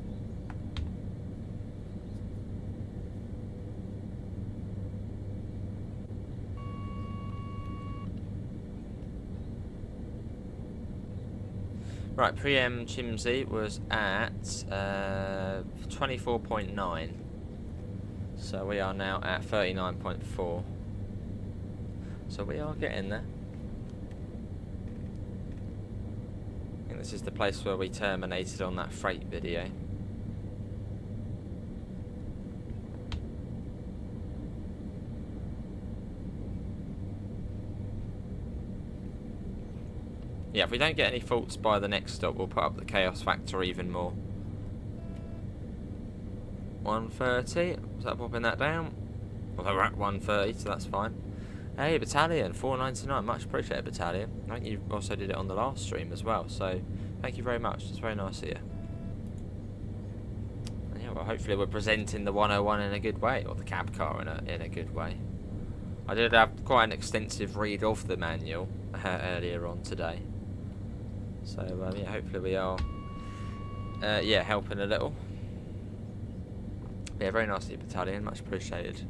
S1: Right, Priam Chimsey was at 24.9. So we are now at 39.4. So we are getting there. I think this is the place where we terminated on that freight video. Yeah, if we don't get any faults by the next stop, we'll put up the chaos factor even more. 130. Is that popping that down? Well, we're at 130, so that's fine. Hey, Battalion, 499. Much appreciated, Battalion. I think you also did it on the last stream as well, so thank you very much. It's very nice of you. And yeah, well, hopefully we're presenting the 101 in a good way, or the cab car in a good way. I did have quite an extensive read of the manual earlier on today. So, yeah, hopefully we are, yeah, helping a little. Yeah, very nice of you, Battalion. Much appreciated.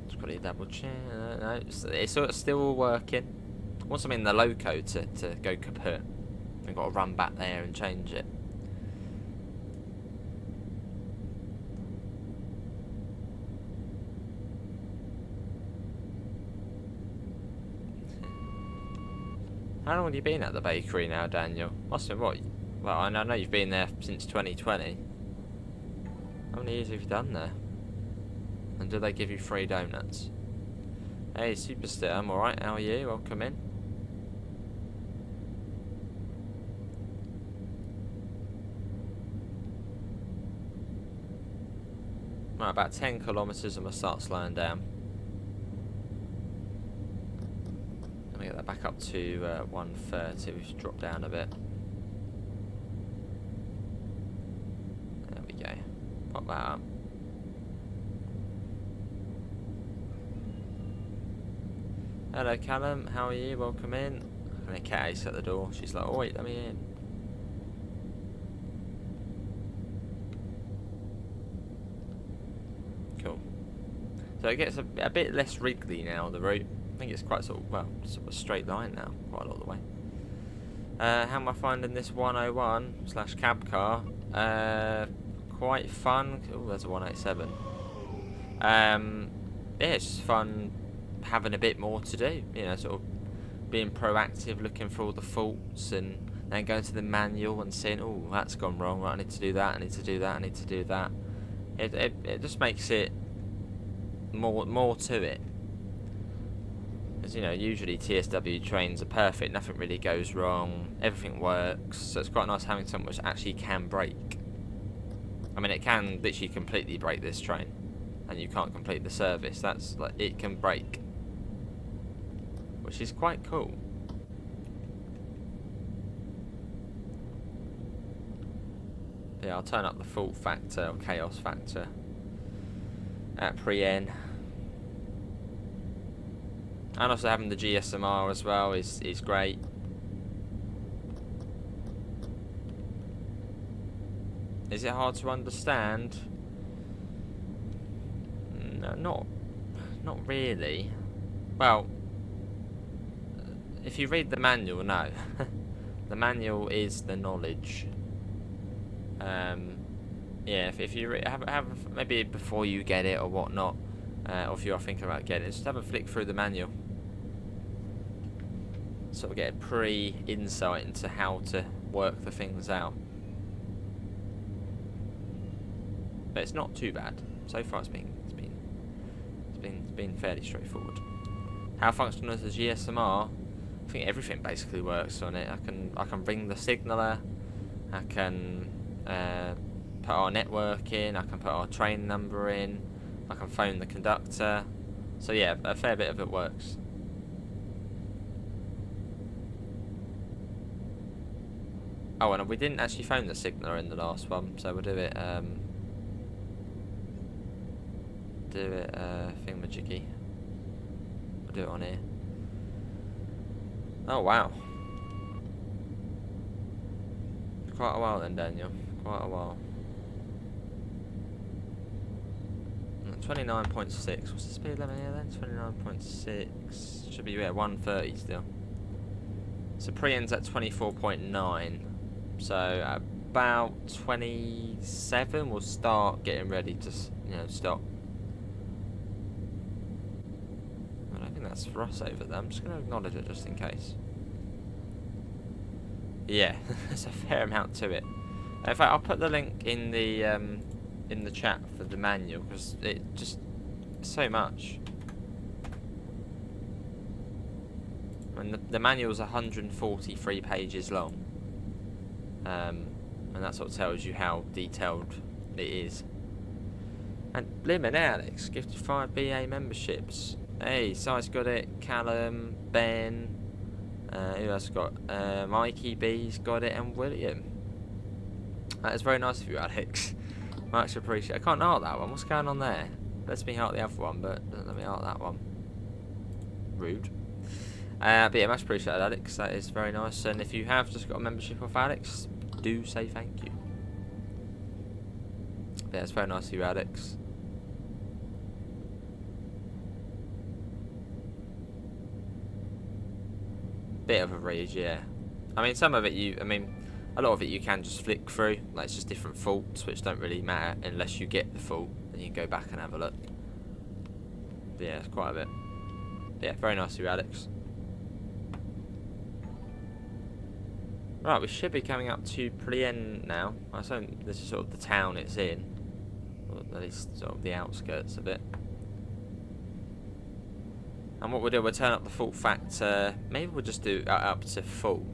S1: Just got to double check. No, it's sort of still working. Once I'm in the loco to go kaput, I've got to run back there and change it. How long have you been at the bakery now, Daniel? Must have what? Well, I know you've been there since 2020. How many years have you done there? And do they give you free donuts? Hey, Superstar, I'm alright. How are you? Welcome in. Right, about 10 kilometres and we'll start slowing down. Let me get that back up to 130. We've dropped down a bit. There we go. Pop that up. Hello, Callum. How are you? Welcome in. And a cat ace at the door. She's like, oh wait, let me in. Cool. So it gets a bit less wriggly now, the route. I think it's quite sort of a straight line now, quite a lot of the way. How am I finding this 101/cab car? Quite fun. Oh, there's a 187. Yeah, it's just fun having a bit more to do. You know, sort of being proactive, looking for all the faults, and then going to the manual and saying, oh, that's gone wrong. Right, I need to do that. I need to do that. I need to do that. It just makes it more to it. As you know, usually TSW trains are perfect, nothing really goes wrong, everything works, so it's quite nice having something which actually can break. I mean, it can literally completely break this train, and you can't complete the service. That's like, it can break, which is quite cool. Yeah, I'll turn up the fault factor or chaos factor at pre-N. And also having the GSMR as well is great. Is it hard to understand? No, not really. Well, if you read the manual, no. The manual is the knowledge. Yeah, if you have maybe before you get it or whatnot, or if you are thinking about getting it, just have a flick through the manual. Sort of get a pre-insight into how to work the things out. But it's not too bad. So far it's been fairly straightforward. How functional is the GSMR? I think everything basically works on it. I can ring the signaller, I can put our network in, I can put our train number in, I can phone the conductor. So yeah, a fair bit of it works. Oh, and we didn't actually phone the signaller in the last one, so we'll do it thingamajiggy. We'll do it on here. Oh wow. Quite a while then, Daniel. Quite a while. 29.6. What's the speed limit here then? 29.6. Should be, yeah, 130 still. So pre-end's at 24.9. So about 27 we'll start getting ready to, stop. I don't think that's for us over there. I'm just going to acknowledge it just in case. Yeah, there's a fair amount to it. In fact, I'll put the link in the in the chat for the manual, because it just so much. And the manual's 143 pages long, and that sort of tells you how detailed it is. And blimmin' Alex gifted 5 BA memberships. Hey, Si's got it, Callum, Ben, who else got? Mikey B's got it, and William. That is very nice of you, Alex. Much appreciated. I can't heart that one. What's going on there? Lets me heart the other one, but doesn't let me heart that one. Rude. But yeah, much appreciated, Alex. That is very nice. And if you have just got a membership off Alex, do say thank you. But yeah, it's very nice of you, Alex. Bit of a read, yeah. I mean, some of it a lot of it you can just flick through. Like, it's just different faults, which don't really matter unless you get the fault. Then you can go back and have a look. But yeah, it's quite a bit. But yeah, very nice of you, Alex. Right, we should be coming up to Plien now. I assume this is sort of the town it's in. Or at least sort of the outskirts of it. And what we'll do, we'll turn up the fault factor. Maybe we'll just do up to full.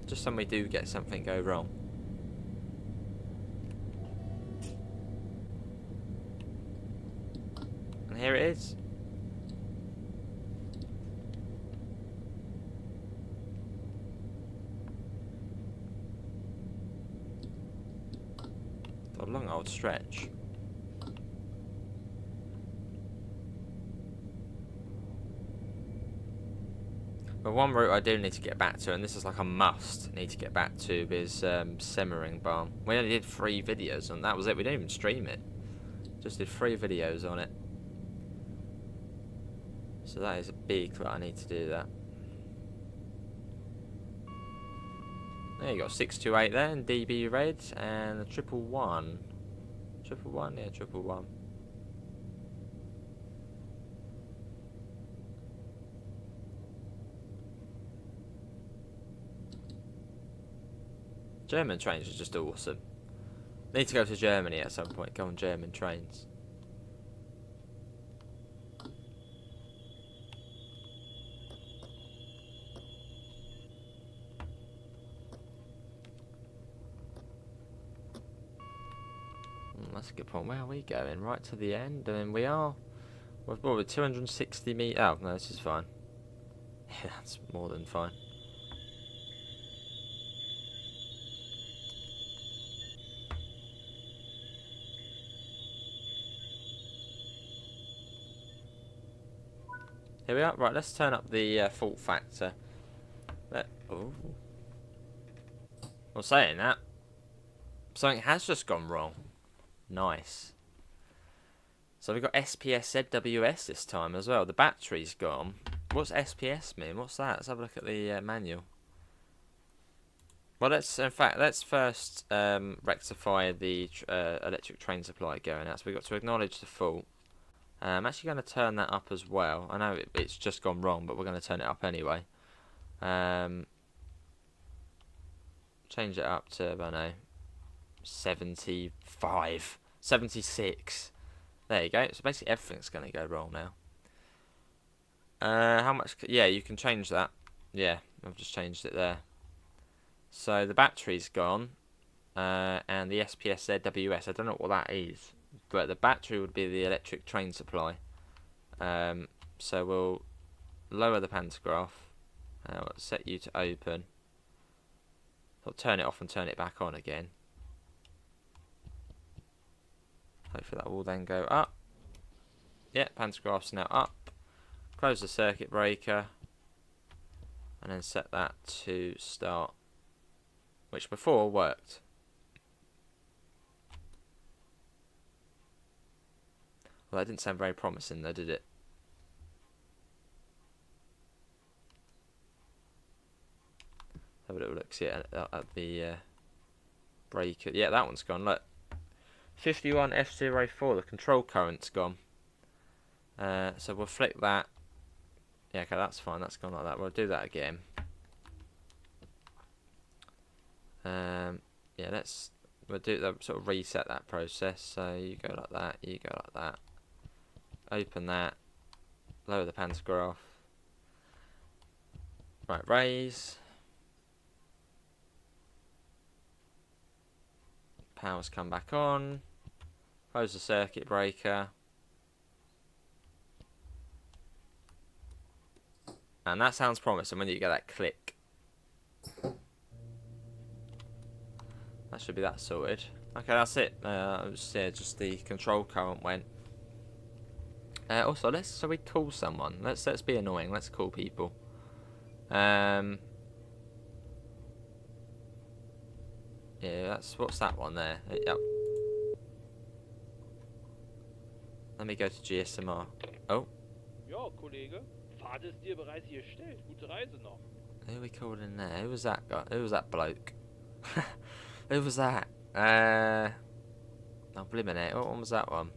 S1: Just when we do get something go wrong. And here it is. A long old stretch. But one route I do need to get back to, and this is like a must need to get back to, is Semmering Barn. We only did 3 videos on that. Was it? We didn't even stream it. Just did 3 videos on it. So that is a big that I need to do that. There you go, 628 there, and DB red, and the 111. 111, yeah, 111. German trains are just awesome. Need to go to Germany at some point, go on German trains. That's a good point. Where are we going? Right to the end? I mean, we are... We're 260 meters... Oh, no, this is fine. Yeah, that's more than fine. Here we are. Right, let's turn up the fault factor. Oh. Well, saying that, something has just gone wrong. Nice. So we've got SPS ZWS this time as well. The battery's gone. What's SPS mean? What's that? Let's have a look at the manual. Well, let's first rectify the electric train supply going out. So we've got to acknowledge the fault. I'm actually going to turn that up as well. I know it's just gone wrong, but we're going to turn it up anyway. Change it up to, I don't know, 75, 76. There you go. So basically everything's going to go wrong now. How much? Yeah, you can change that. Yeah, I've just changed it there. So the battery's gone, and the SPS ZWS. I don't know what that is, but the battery would be the electric train supply. So we'll lower the pantograph. We'll set you to open. I'll turn it off and turn it back on again. Hopefully that will then go up. Yeah, pantograph's now up. Close the circuit breaker. And then set that to start. Which before worked. Well, that didn't sound very promising though, did it? Have a little look, see at the breaker. Yeah, that one's gone. Look, 51 F04. The control current's gone. So we'll flick that. Yeah, okay, that's fine. That's gone like that. We'll do that again. Yeah, let's we'll do the sort of reset that process. So you go like that, you go like that. Open that, lower the pantograph. Right, raise. Power's come back on. Close the circuit breaker. And that sounds promising when you get that click. That should be that sorted. Okay, that's it. Just the control current went. Also, shall we call someone? Let's be annoying. Let's call people. Yeah, what's that one there? Yep. Let me go to GSMR. Oh.
S3: Ja, Kollege. Fahrt ist dir bereits gestellt. Gute Reise noch.
S1: Who are we called in there? Who was that guy? Who was that bloke? Who was that? Oh, blimmin' it. What one was that one?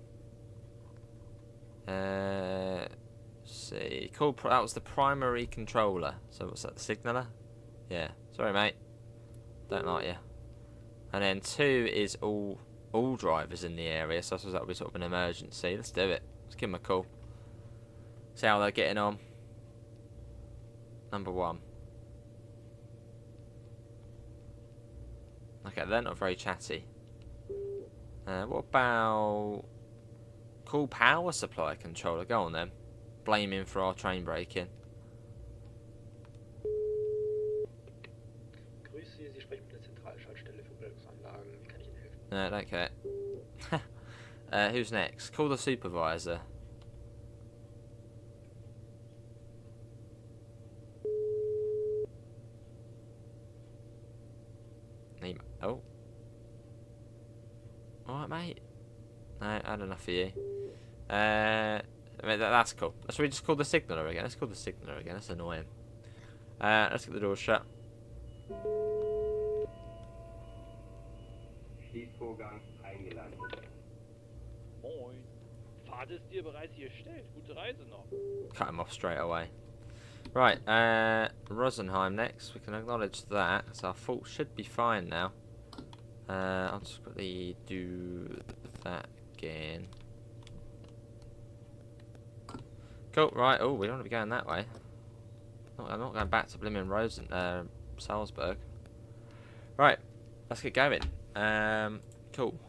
S1: Let's see. That was the primary controller. So what's that? The signaller? Yeah. Sorry, mate. Don't like you. And then 2 is all drivers in the area. So I suppose that would be sort of an emergency. Let's do it. Let's give them a call. See how they're getting on. Number 1. Okay, they're not very chatty. What about call power supply controller? Go on then. Blame him for our train breaking.
S4: Grüß Sie, Sie sprechen mit der Zentralschaltstelle für Bildungsanlagen. Wie kann ich Ihnen helfen?
S1: No, don't care. Who's next? Call the supervisor. Oh. Alright, mate. No, I had enough of you. I mean, that's cool. Should we just call the signaller again? Let's call the signaller again. That's annoying. Let's get the door shut.
S2: Schließvorgang eingeleitet.
S3: Moin. Fahrt ist dir bereits gestellt. Gute Reise noch.
S1: Cut him off straight away. Right, Rosenheim next. We can acknowledge that. So our fault should be fine now. I'll just quickly do that again. Cool, right. Oh, we don't want to be going that way. I'm not going back to blimmin' Salzburg. Right, let's get going. Cool.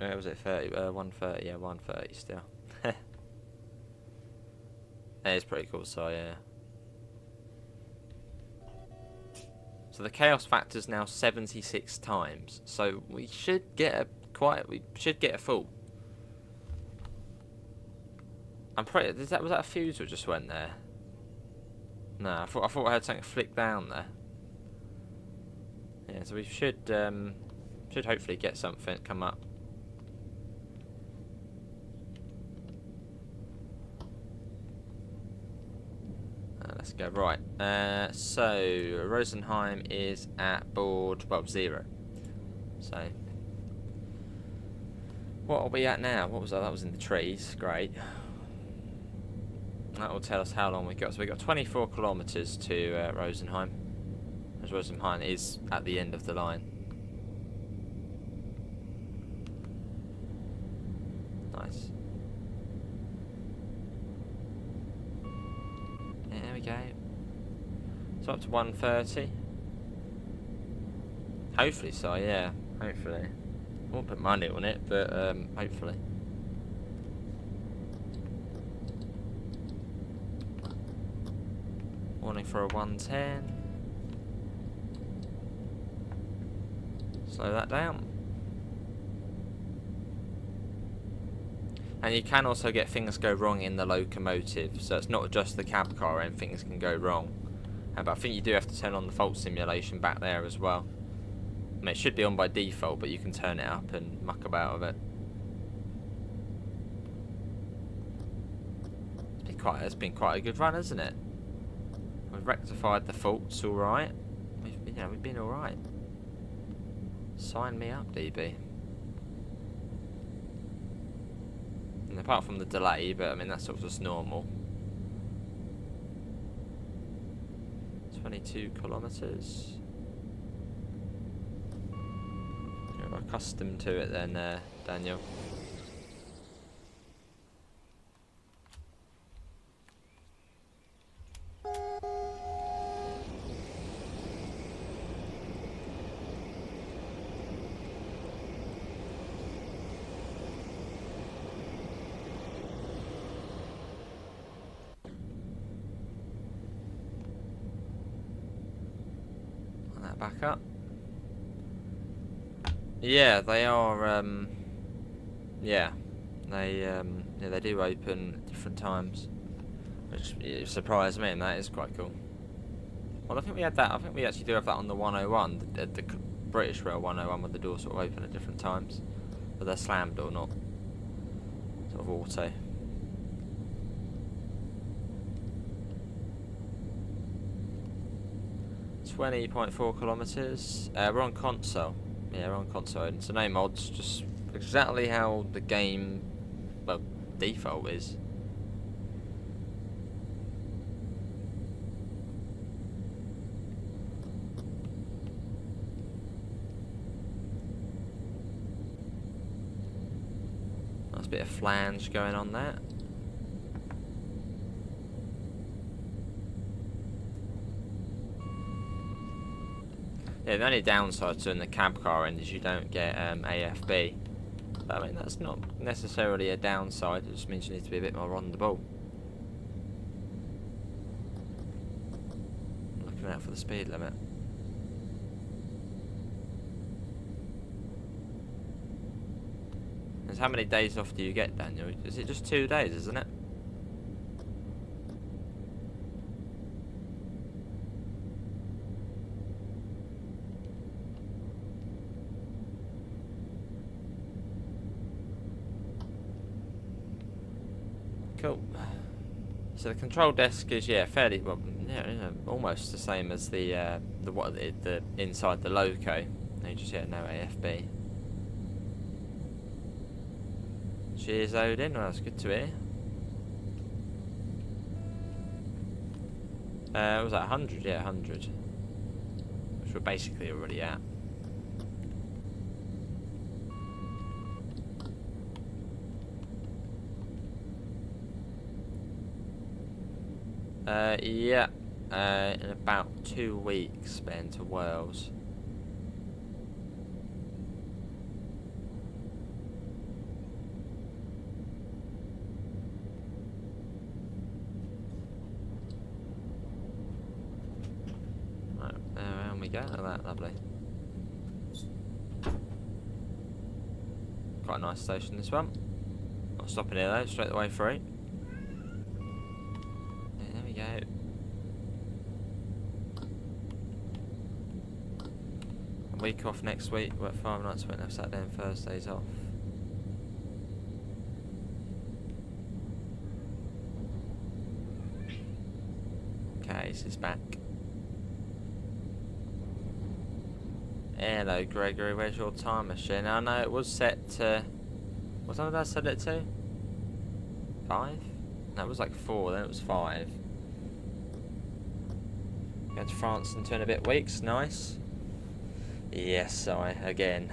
S1: Was it 30? 130, yeah, 130 still. It's pretty cool, so yeah. So the chaos factor is now 76 times. So we should get a full. I'm pretty. Was that a fuse that just went there? No, I thought I had something flick down there. Yeah, so we should hopefully get something come up. Let's go. Right. So Rosenheim is at board 0. So what are we at now? What was that? That was in the trees. Great. That will tell us how long we got. So we got 24 kilometres to Rosenheim. As Rosenheim is at the end of the line. Nice. There we go. So up to 130. Hopefully so, yeah. Hopefully. I won't put money on it, but hopefully. Warning for a 110. Slow that down. And you can also get things go wrong in the locomotive, so it's not just the cab car and things can go wrong. But I think you do have to turn on the fault simulation back there as well. I mean, it should be on by default, but you can turn it up and muck about with it. It's been quite a good run, hasn't it? We've rectified the faults, all right. We've been all right. Sign me up, DB. And apart from the delay, but I mean that's sort of just normal. 22 kilometres. accustomed to it then, Daniel. That back up. Yeah, they are. Yeah, they do open at different times, which surprised me, and that is quite cool. Well, I think we had that. I think we actually do have that on the 101, the British Rail 101, where the doors sort of open at different times, but they're slammed or not, sort of auto. .4 kilometres. We're on console. Yeah, we're on console, and so no mods, just exactly how the game, well, default is. Nice bit of flange going on there. Yeah, the only downside to in the cab car end is you don't get AFB. But, I mean, that's not necessarily a downside, it just means you need to be a bit more on the ball. Looking out for the speed limit. And how many days off do you get, Daniel? Is it just 2 days, isn't it? Cool. So the control desk is fairly well, almost the same as the inside the loco. You just no AFB. Cheers, Odin. Well, that's good to hear. Was that 100? Yeah, 100. Which we're basically already at. Yeah, in about 2 weeks, Ben, to Wales. Right, there we go, look at that, lovely. Quite a nice station, this one. Not stopping here though, straight the way through. Go. A week off next week, work 5 nights a week, have Saturday and Thursdays off. Okay, this is back. Hello Gregory, where's your time machine? I know it was set to... What time did I set it to? 5? No, it was like 4, then it was 5. Going to France in 2 and a bit weeks, nice. Yes, again.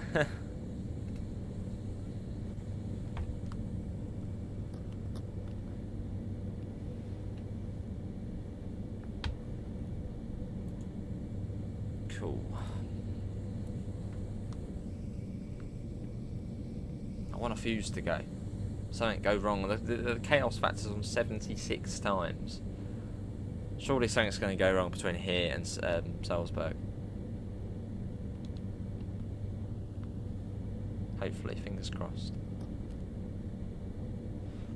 S1: Cool. I want a fuse to go. Something go wrong. The chaos factor's on 76 times. Surely something's going to go wrong between here and Salzburg. Hopefully, fingers crossed.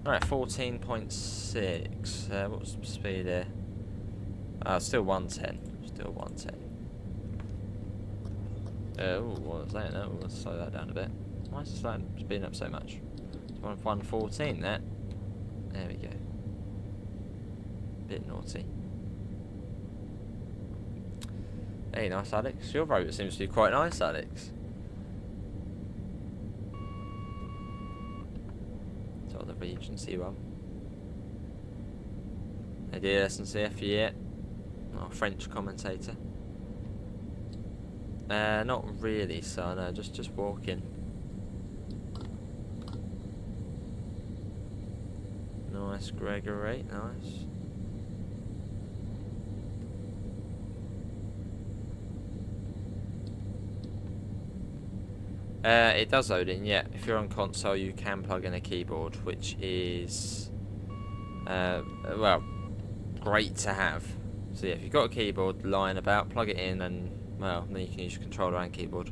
S1: Alright, 14.6. What was the speed here? Still 110. Still 110. Oh, what was that? No, let's slow that down a bit. Why is it speeding up so much? It's 114 there. There we go. Bit naughty. Hey, nice, Alex. Your rotor seems to be quite nice, Alex. Sort of the Regency one. Hey, dear SNCF, yeah. Oh, French commentator. Not really, so no, just walking. Nice, Gregory, nice. It does load in, yeah. If you're on console, you can plug in a keyboard, which is, well, great to have. So yeah, if you've got a keyboard lying about, plug it in, and well, then you can use your controller and keyboard.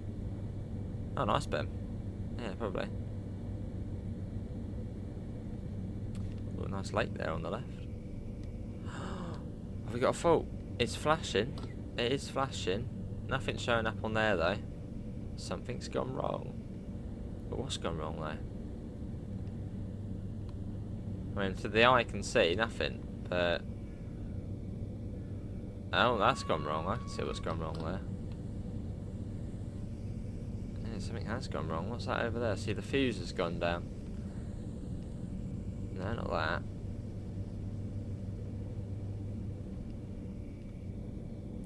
S1: Oh, nice, Ben. Yeah, probably. Ooh, a nice lake there on the left. Have we got a fault? It's flashing. It is flashing. Nothing's showing up on there though. Something's gone wrong. But what's gone wrong though? I mean, to the eye can see nothing, but oh, that's gone wrong. I can see what's gone wrong there. Yeah, something has gone wrong. What's that over there? See, the fuse has gone down. No, not that.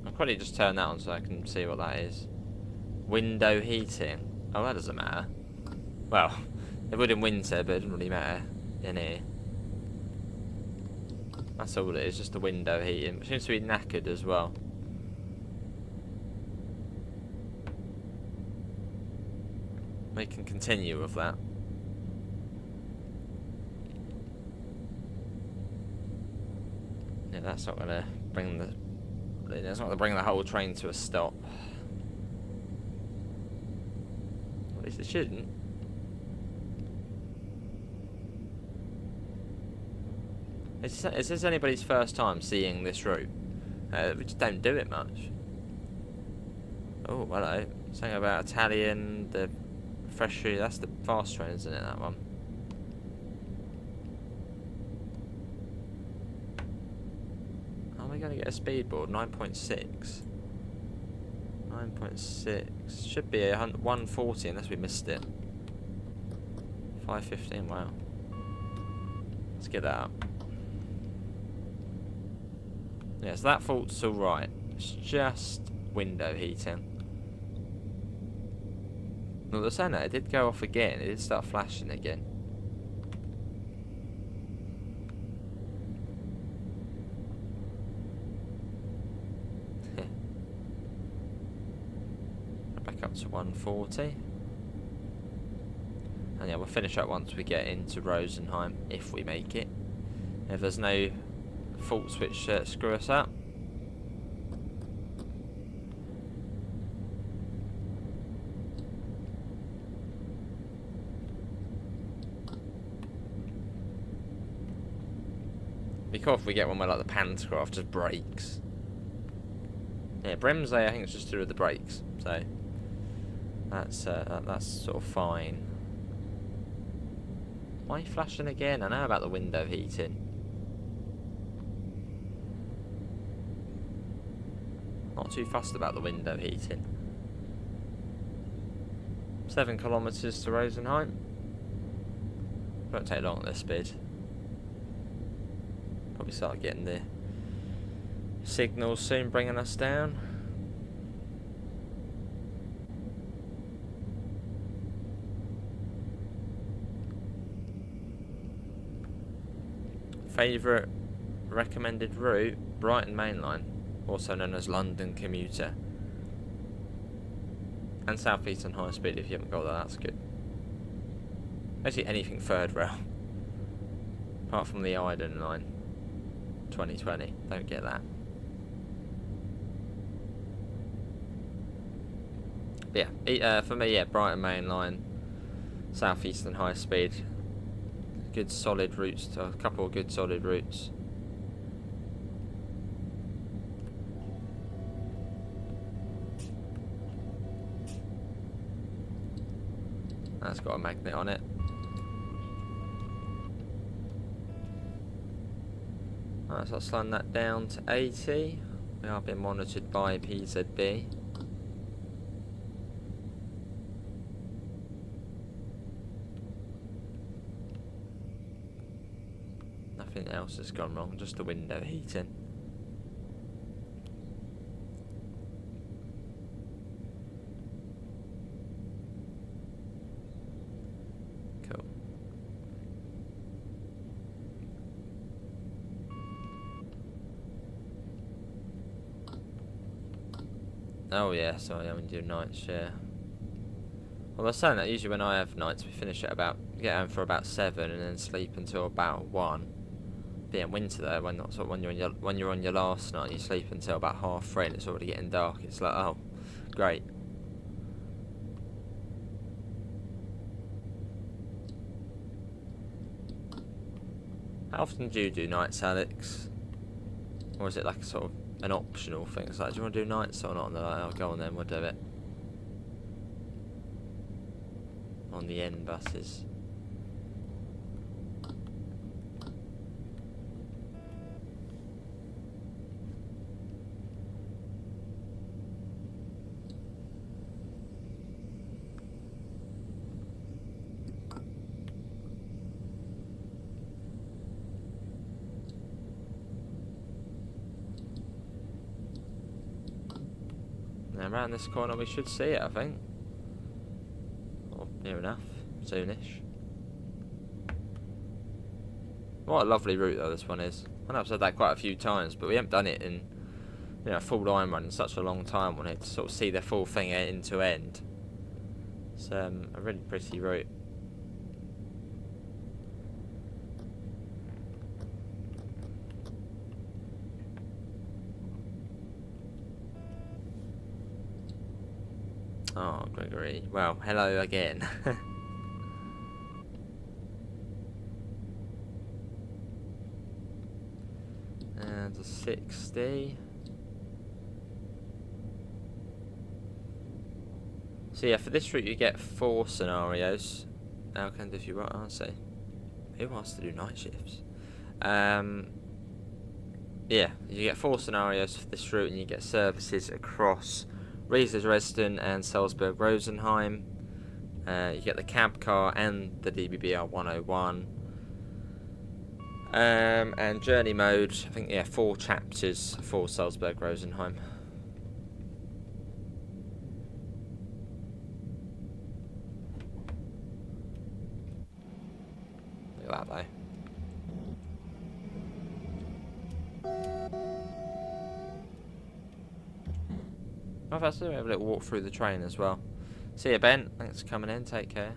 S1: I'll probably just turn that on so I can see what that is. Window heating. Oh, that doesn't matter. Well, it would in winter, but it doesn't really matter in here. That's all it is, just the window heating. It seems to be knackered as well. We can continue with that. Yeah, that's not gonna bring the. That's not gonna bring the whole train to a stop. At least it shouldn't. Is this anybody's first time seeing this route? We just don't do it much. Oh, hello. Something about Italian, the fresh food. That's the fast train, isn't it, that one? Are we going to get a speedboard? 9.6. 9.6. Should be a 140 unless we missed it. 515, wow. Let's get that up. Yeah, so that fault's alright. It's just window heating. Well, the saying that it did go off again. It did start flashing again. Back up to 140. And yeah, we'll finish up once we get into Rosenheim, if we make it. If there's no faults which screw us up. Be cool if we get one where like the pantograph just breaks. Yeah, Bremsey I think it's just to do with the brakes, so that's sort of fine. Why are you flashing again? I know about the window heating. Not too fussed about the window heating. 7 kilometres to Rosenheim. Won't take long at this speed. Probably start getting the signals soon bringing us down. Favourite recommended route? Brighton Main Line, also known as London Commuter. And South Eastern High Speed if you haven't got that, that's good. Basically anything third rail. Apart from the Iden line. 2020, don't get that. But yeah, for me, yeah, Brighton Main Line, South Eastern High Speed. Good solid routes, to a couple of good solid routes. That's got a magnet on it. Alright, so I'll slowing that down to 80. We are being monitored by PZB. Nothing else has gone wrong, just the window heating. Oh yeah, sorry, I'm doing nights, yeah. Well, they're saying that usually when I have nights, we finish at about, get home for about 7 and then sleep until about 1. Being winter though, when you're on your last night, you sleep until about 3:30 and it's already getting dark. It's like, oh, great. How often do you do nights, Alex? Or is it like a sort of an optional thing? It's like, do you want to do nights or not? And they're like, oh, go on then, we'll do it. On the N buses. Now around this corner we should see it, I think. Or near enough. Soonish. What a lovely route though this one is. I know I've said that quite a few times, but we haven't done it in, you know, a full line run in such a long time. Wanted to sort of see the full thing end to end. It's a really pretty route. Oh, Gregory. Well, hello again. And a 60. So yeah, for this route you get 4 scenarios. Now can if you want, I'll say. Who wants to do night shifts? Yeah, you get 4 scenarios for this route and you get services across Riesa Dresden and Salzburg Rosenheim. You get the cab car and the DBBR 101. And journey mode, I think, yeah, 4 chapters for Salzburg Rosenheim. Look at that though. Oh, that's it. We have a little walk through the train as well. See you, Ben. Thanks for coming in. Take care.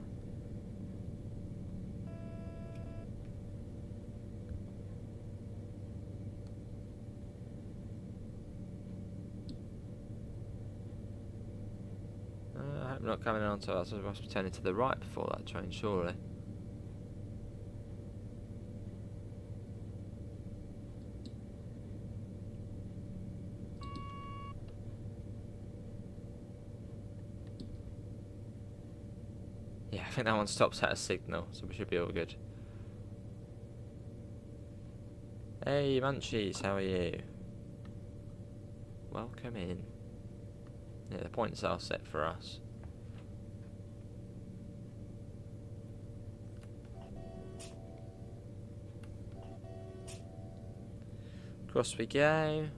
S1: I hope I'm not coming on to us. I must be turning to the right before that train, surely. Yeah, I think that one stops at a signal, so we should be all good. Hey, Munchies, how are you? Welcome in. Yeah, the points are set for us. Across we go.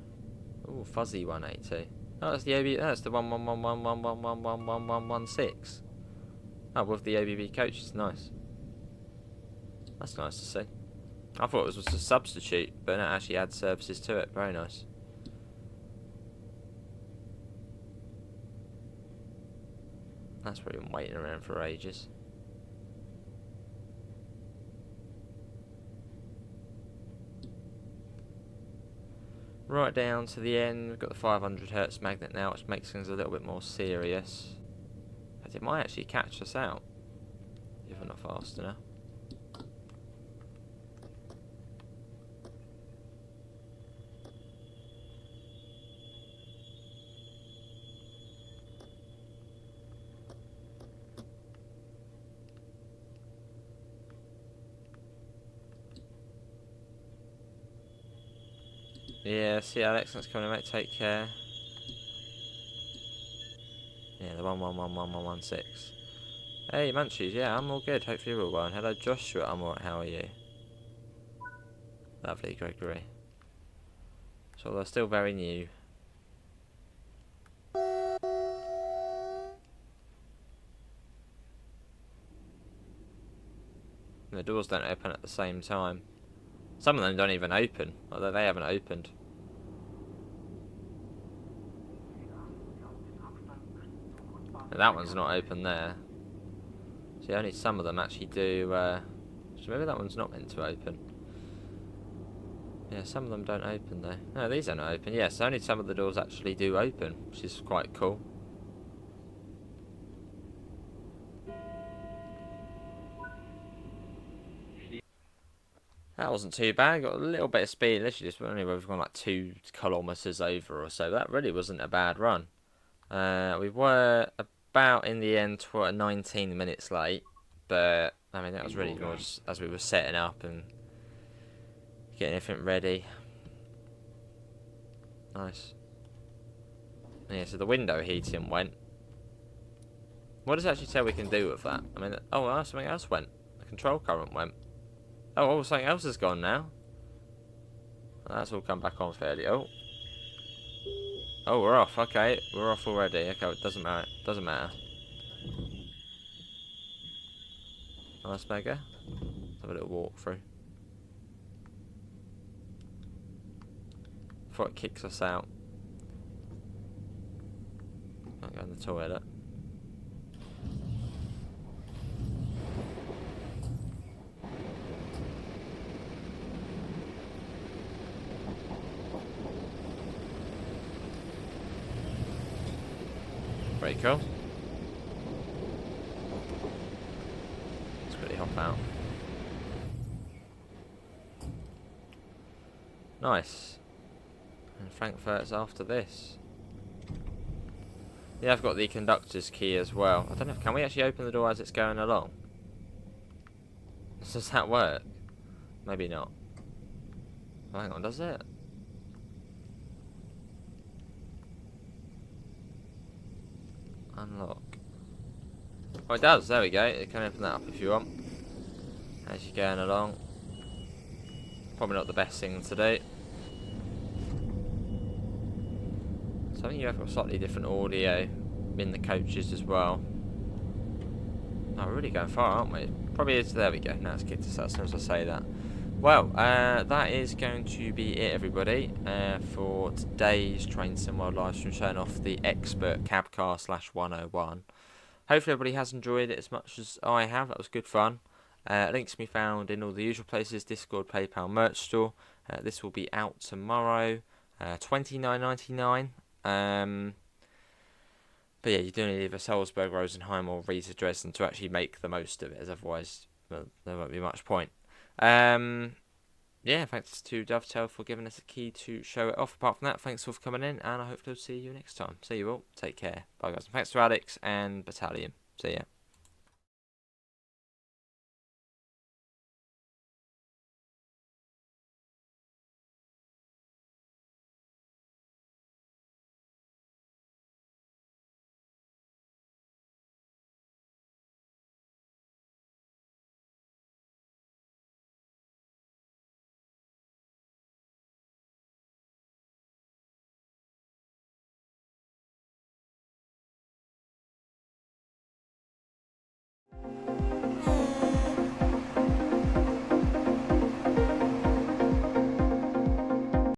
S1: Ooh, fuzzy 180. Oh, that's the OB. That's the 11111111116. Oh, with the ABB coach, it's nice. That's nice to see. I thought it was a substitute, but it actually adds services to it. Very nice. That's probably been waiting around for ages. Right down to the end, we've got the 500 Hz magnet now, which makes things a little bit more serious. But it might actually catch us out if we're not fast enough. Yeah, see Alex, that's coming, mate. Take care. Yeah, the 11111116. Hey, Munchies, yeah, I'm all good. Hopefully you're all well. And hello, Joshua. I'm alright. How are you? Lovely, Gregory. So they're still very new. And the doors don't open at the same time. Some of them don't even open, although they haven't opened. But that one's not open there. See, only some of them actually do. So maybe that one's not meant to open. Yeah, some of them don't open though. No, these don't open. Yes, only some of the doors actually do open, which is quite cool. That wasn't too bad. Got a little bit of speed. Literally just only we've gone like 2 kilometers over or so. That really wasn't a bad run. We were about in the end 19 minutes late, but I mean that was really more just as we were setting up and getting everything ready. Nice. Yeah, so the window heating went. What does it actually say we can do with that? I mean, oh, something else went. The control current went. Oh, something else has gone now. Well, that's all come back on fairly. Oh, we're off. Okay, we're off already. Okay, it doesn't matter. Doesn't matter. Nice, Mega. Let's have a little walk through. Before it kicks us out. Can't go in the toilet. Pretty cool. Let's quickly hop out. Nice. And Frankfurt's after this. Yeah, I've got the conductor's key as well. I don't know, can we actually open the door as it's going along? Does that work? Maybe not. Oh, hang on, does it? Unlock. Oh, it does. There we go. You can open that up if you want. As you're going along. Probably not the best thing to do. So I think you have got slightly different audio in the coaches as well. Oh, we're really going far, aren't we? Probably is. There we go. Now it's kicked us out as soon as I say that. Well, that is going to be it, everybody, for today's Train Sim World live stream showing off the Expert Cab Car /101. Hopefully everybody has enjoyed it as much as I have. That was good fun. Links can be found in all the usual places: Discord, PayPal, merch store. This will be out tomorrow, $29.99. But yeah, you do need either Salzburg, Rosenheim, or Riesa Dresden to actually make the most of it, as otherwise there won't be much point. Yeah, thanks to Dovetail for giving us a key to show it off. Apart from that, thanks for coming in, and I hope to see you next time. See you all. Take care. Bye, guys. And thanks to Alex and Battalion. See ya.